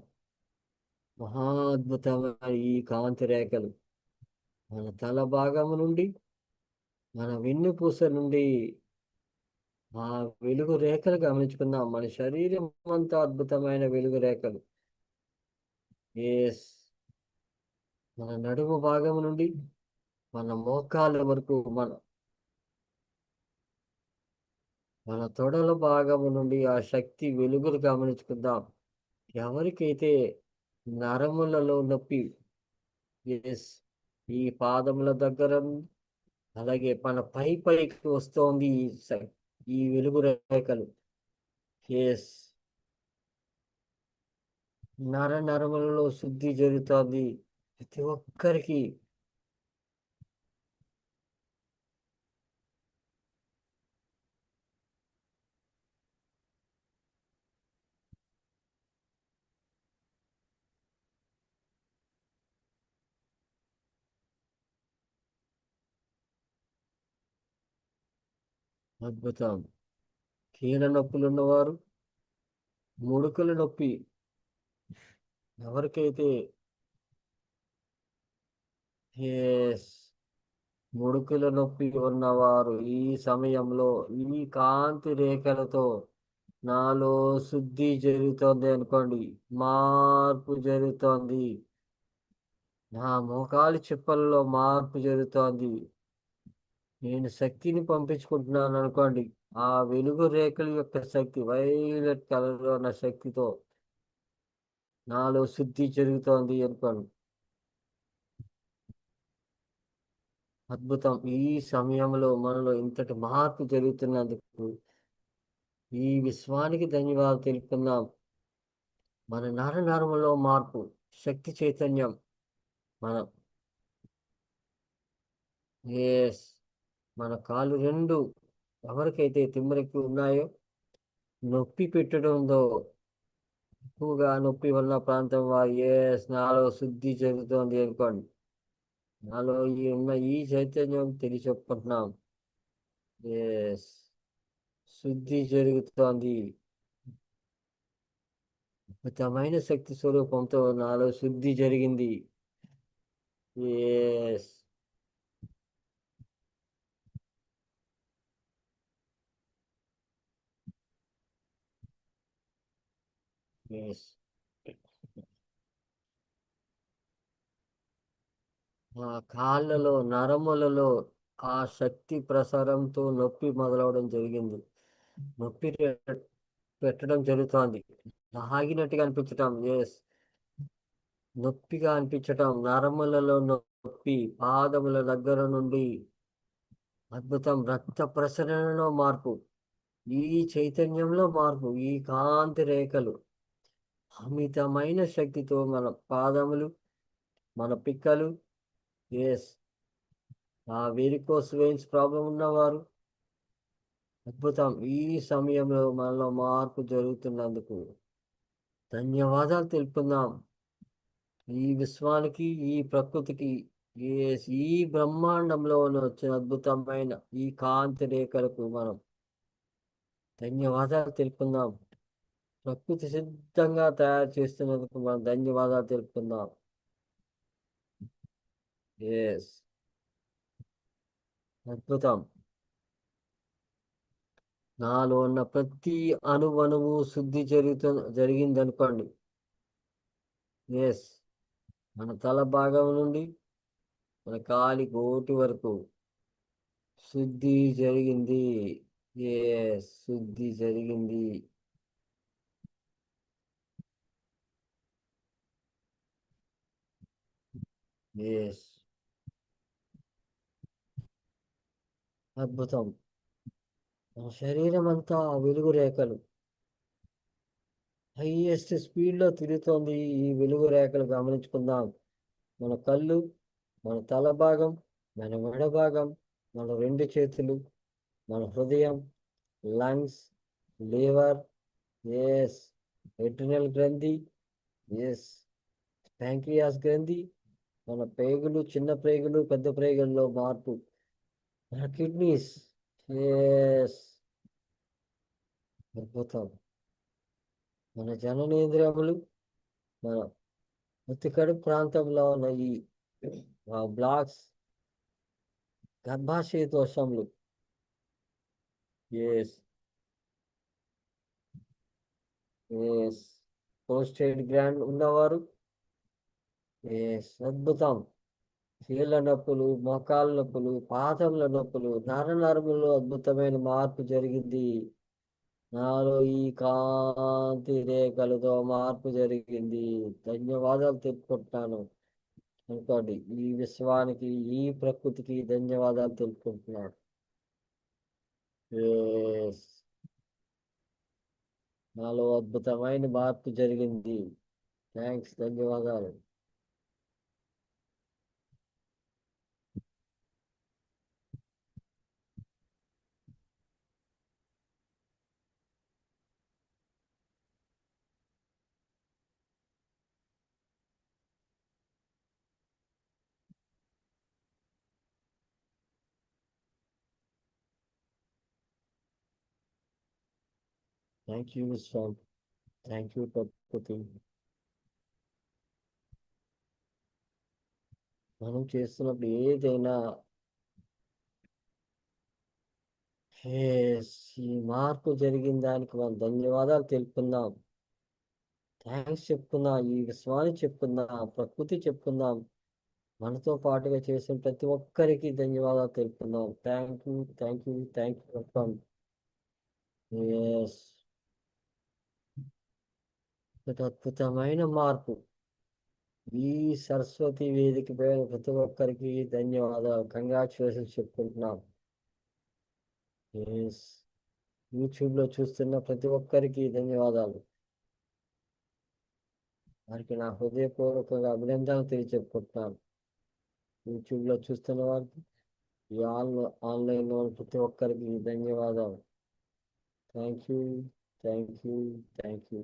Speaker 1: మహా అద్భుతమైన ఈ కాంతి రేఖలు మన తల భాగము నుండి, మన వెన్నుపూస నుండి ఆ వెలుగు రేఖలు గమనించుకుందాం. మన శరీరం అంతా అద్భుతమైన వెలుగు రేఖలు. ఎస్, మన నడుము భాగం నుండి మన మోకాళ్ళ వరకు, మన మన తొడల భాగము నుండి ఆ శక్తి వెలుగులు గమనించుకుందాం. ఎవరికైతే నరములలో నొప్పి, ఎస్, ఈ పాదముల దగ్గర, అలాగే మన పైకి వస్తోంది ఈ వెలుగు రేఖలు. ఎస్, నరములలో శుద్ధి జరుగుతోంది ప్రతి ఒక్కరికి. అద్భుతం. కీళ్ళ నొప్పులు ఉన్నవారు, ముడుకుల నొప్పి, ఎవరికైతే ఎస్, ముడుకుల నొప్పి ఉన్నవారు ఈ సమయంలో ఈ కాంతి రేఖలతో నాలో శుద్ధి జరుగుతోంది అనుకోండి. మార్పు జరుగుతోంది. నా మోకాలి చిప్పల్లో మార్పు జరుగుతోంది. నేను శక్తిని పంపించుకుంటున్నాను అనుకోండి. ఆ వెలుగు రేఖల యొక్క శక్తి, వైలెట్ కలర్ లో ఉన్న శక్తితో నాలో శుద్ధి జరుగుతోంది అనుకోండి. అద్భుతం. ఈ సమయంలో మనలో ఇంతటి మార్పు జరుగుతున్నందుకు ఈ విశ్వానికి ధన్యవాదాలు తెలుపుకుందాం. మన నరములో మార్పు, శక్తి చైతన్యం. మన ఎస్, మన కాలు రెండు ఎవరికైతే తిమ్మిరెక్కి ఉన్నాయో, నొప్పి పెట్టడంతో, ఎక్కువగా నొప్పి ఉన్న ప్రాంతం వారు ఎస్, నాలో శుద్ధి జరుగుతోంది అనుకోండి. నాలో ఈ చైతన్యం తెలియచెప్పుకుంటున్నాం. ఎస్, శుద్ధి జరుగుతోంది. అద్భుతమైన శక్తి స్వరూపంతో నాలో శుద్ధి జరిగింది. ఎస్, ఎస్, ఆ కాళ్ళలో నరములలో ఆ శక్తి ప్రసారంతో నొప్పి మొదలవడం జరిగింది. నొప్పి పెట్టడం జరుగుతోంది. లాగినట్టుగా అనిపించటం, ఎస్, నొప్పిగా అనిపించటం, నరములలో నొప్పి, పాదముల దగ్గర నుండి అద్భుతం, రక్త ప్రసరణలో మార్పు, ఈ చైతన్యంలో మార్పు, ఈ కాంతి రేఖలు అమితమైన శక్తితో మన పాదములు, మన పిక్కలు, ఎస్, ఆ వెరికోస్ వెయిన్స్ ప్రాబ్లం ఉన్నవారు, అద్భుతం, ఈ సమయంలో మనలో మార్పు జరుగుతున్నందుకు ధన్యవాదాలు తెలుపుకుందాం. ఈ విశ్వానికి, ఈ ప్రకృతికి, ఈ బ్రహ్మాండంలో వచ్చిన అద్భుతమైన ఈ కాంతి రేఖలకు మనం ధన్యవాదాలు తెలుపుకుందాం. ప్రకృతి సిద్ధంగా తయారు చేస్తున్నందుకు మనం ధన్యవాదాలు తెలుపుకుందాం. ఎస్, అద్భుతం. నాలో ఉన్న ప్రతి అణువణువు శుద్ధి జరిగిందనుకోండి. ఎస్, మన తల భాగం నుండి మన కాలి గోటి వరకు శుద్ధి జరిగింది. ఎస్, శుద్ధి జరిగింది. ఎస్, అద్భుతం. మన శరీరం అంతా వెలుగు రేఖలు హైయెస్ట్ స్పీడ్లో తిరుగుతోంది. ఈ వెలుగు రేఖలు గమనించుకుందాం. మన కళ్ళు, మన తల భాగం, మన మెడ భాగం, మన రెండు చేతులు, మన హృదయం, లంగ్స్, లివర్, ఎస్, ఎడ్రినల్ గ్రంథి, ఎస్, ప్యాంక్రియాస్ గ్రంథి, మన ప్రేగులు, చిన్న ప్రేగులు, పెద్ద ప్రేగుల్లో మార్పు, మన కిడ్నీస్, ఎస్, అద్భుతం. మన జననేంద్రియములు, మన ఉత్తికడు ప్రాంతంలో ఉన్న ఈ బ్లాక్స్, గర్భాశయ దోషములు, ఎస్, ఎస్, ప్రోస్టేట్ గ్లాండ్ ఉన్నవారు, ఎస్, అద్భుతం. కీళ్ళ నొప్పులు, మోకాళ్ళ నొప్పులు, పాదముల నొప్పులు, నరములలో అద్భుతమైన మార్పు జరిగింది. నాలో ఈ కాంతి రేఖలతో మార్పు జరిగింది. ధన్యవాదాలు తెలుపుకుంటున్నాను. అనుకోండి, ఈ విశ్వానికి, ఈ ప్రకృతికి ధన్యవాదాలు తెలుపుకుంటున్నాను. ఎస్, నాలో అద్భుతమైన మార్పు జరిగింది. థ్యాంక్స్, ధన్యవాదాలు. Thank you Vishwam. Thank you ప్రకృతి. మనం చేస్తున్నప్పుడు ఏదైనా ఎస్, ఈ మార్పు జరిగిన దానికి మనం ధన్యవాదాలు తెలుపుకుందాం. థ్యాంక్స్ చెప్పుకుందాం. ఈ విశ్వానికి చెప్పుకుందాం, ప్రకృతి చెప్పుకుందాం. మనతో పాటుగా చేసిన ప్రతి ఒక్కరికి ధన్యవాదాలు తెలుపుకుందాం. Thank you, thank you, thank you చెప్పండి. ఎస్, ఒక అద్భుతమైన మార్పు. ఈ సరస్వతి వేదిక పైన ప్రతి ఒక్కరికి ధన్యవాదాలు, కంగ్రాచులేషన్స్ చెప్పుకుంటున్నాం. ఎస్, యూట్యూబ్లో చూస్తున్న ప్రతి ఒక్కరికి ధన్యవాదాలు. వారికి నా హృదయపూర్వకంగా అభినందనలు తెలియజెప్పుకుంటున్నాను. యూట్యూబ్లో చూస్తున్న వారికి, ఈ ఆన్లైన్లో ప్రతి ఒక్కరికి ధన్యవాదాలు. Thank you, thank you, thank you.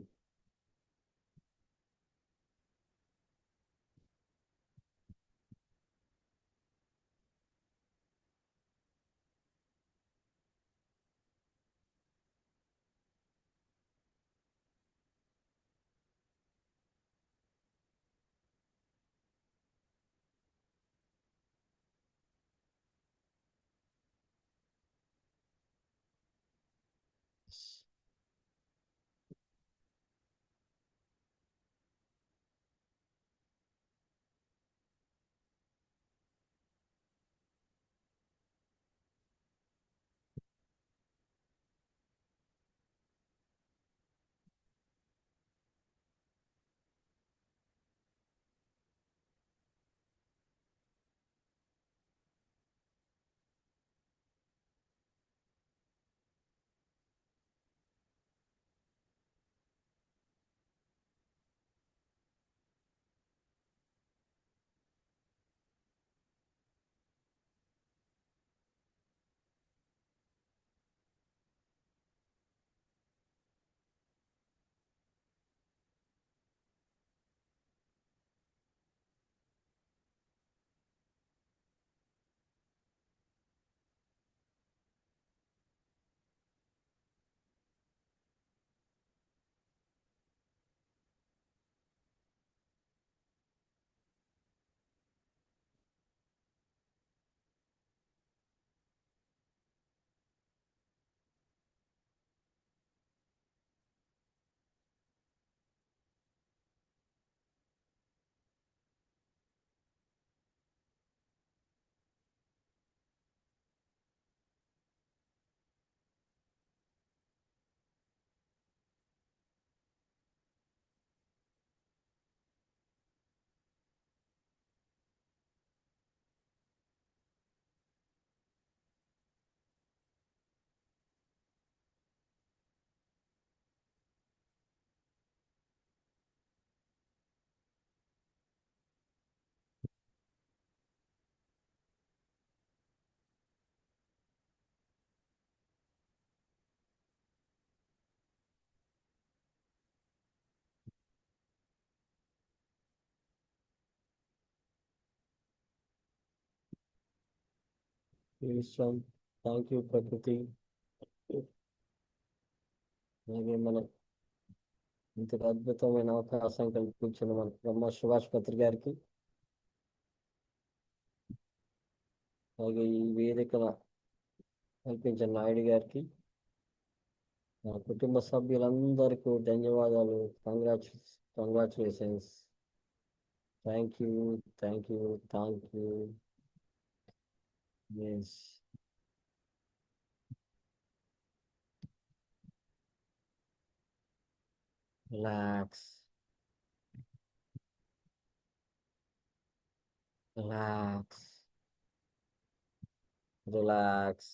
Speaker 1: Vishwam. Thank you ప్రకృతి. అలాగే మన ఇంత అద్భుతమైన అవకాశం కల్పించిన మన బ్రహ్మ సుభాష్ పత్రి గారికి, అలాగే ఈ వేదికను కల్పించిన నాయుడు గారికి, నా కుటుంబ సభ్యులందరికీ ధన్యవాదాలు. Congratulations. Thank you, thank you, thank you. Yes. Relax, relax, relax,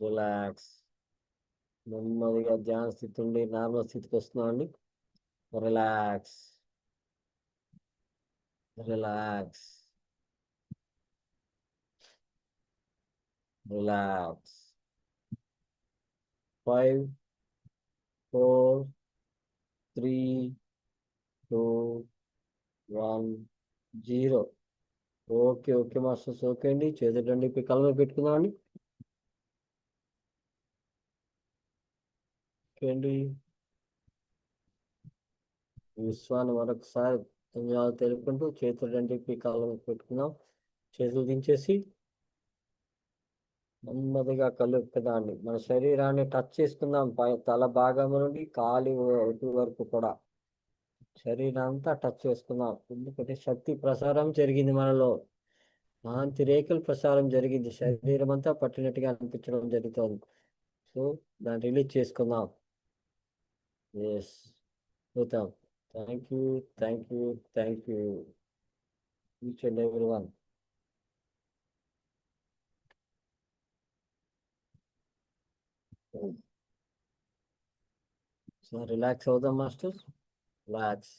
Speaker 1: relax. నెమ్మదిగా ధ్యాన స్థితి నుండి నార్మల్ స్థితికి వస్తున్నామండి. Relax, relax, relax. 5, 4, 3, 2, 1, 0. Okay, okay masters. Okay అండి. చేతులు రెండు కళ్ళ మీద పెట్టుకుందామండి. ఓకే అండి. విశ్వాన్ని మరొకసారి ధన్యవాదాలు తెలుపుకుంటూ చేతులు రెండు కాళ్ళ మీద పెట్టుకుందాం. చేతులు దించేసి నెమ్మదిగా కళ్ళు విప్పదాండి. మన శరీరాన్ని టచ్ చేసుకుందాం. తల భాగం నుండి కాలి వరకు కూడా శరీరం అంతా టచ్ చేసుకుందాం. ఎందుకంటే శక్తి ప్రసారం జరిగింది మనలో. కాంతి రేఖలు ప్రసారం జరిగింది. శరీరం అంతా పట్టినట్టుగా అనిపించడం జరుగుతుంది. సో దాన్ని రిలీజ్ చేసుకుందాం. ఎస్, చూద్దాం. Thank you, thank you, thank you each and every one. So relax అవుదాం మాస్టర్. రిలాక్స్.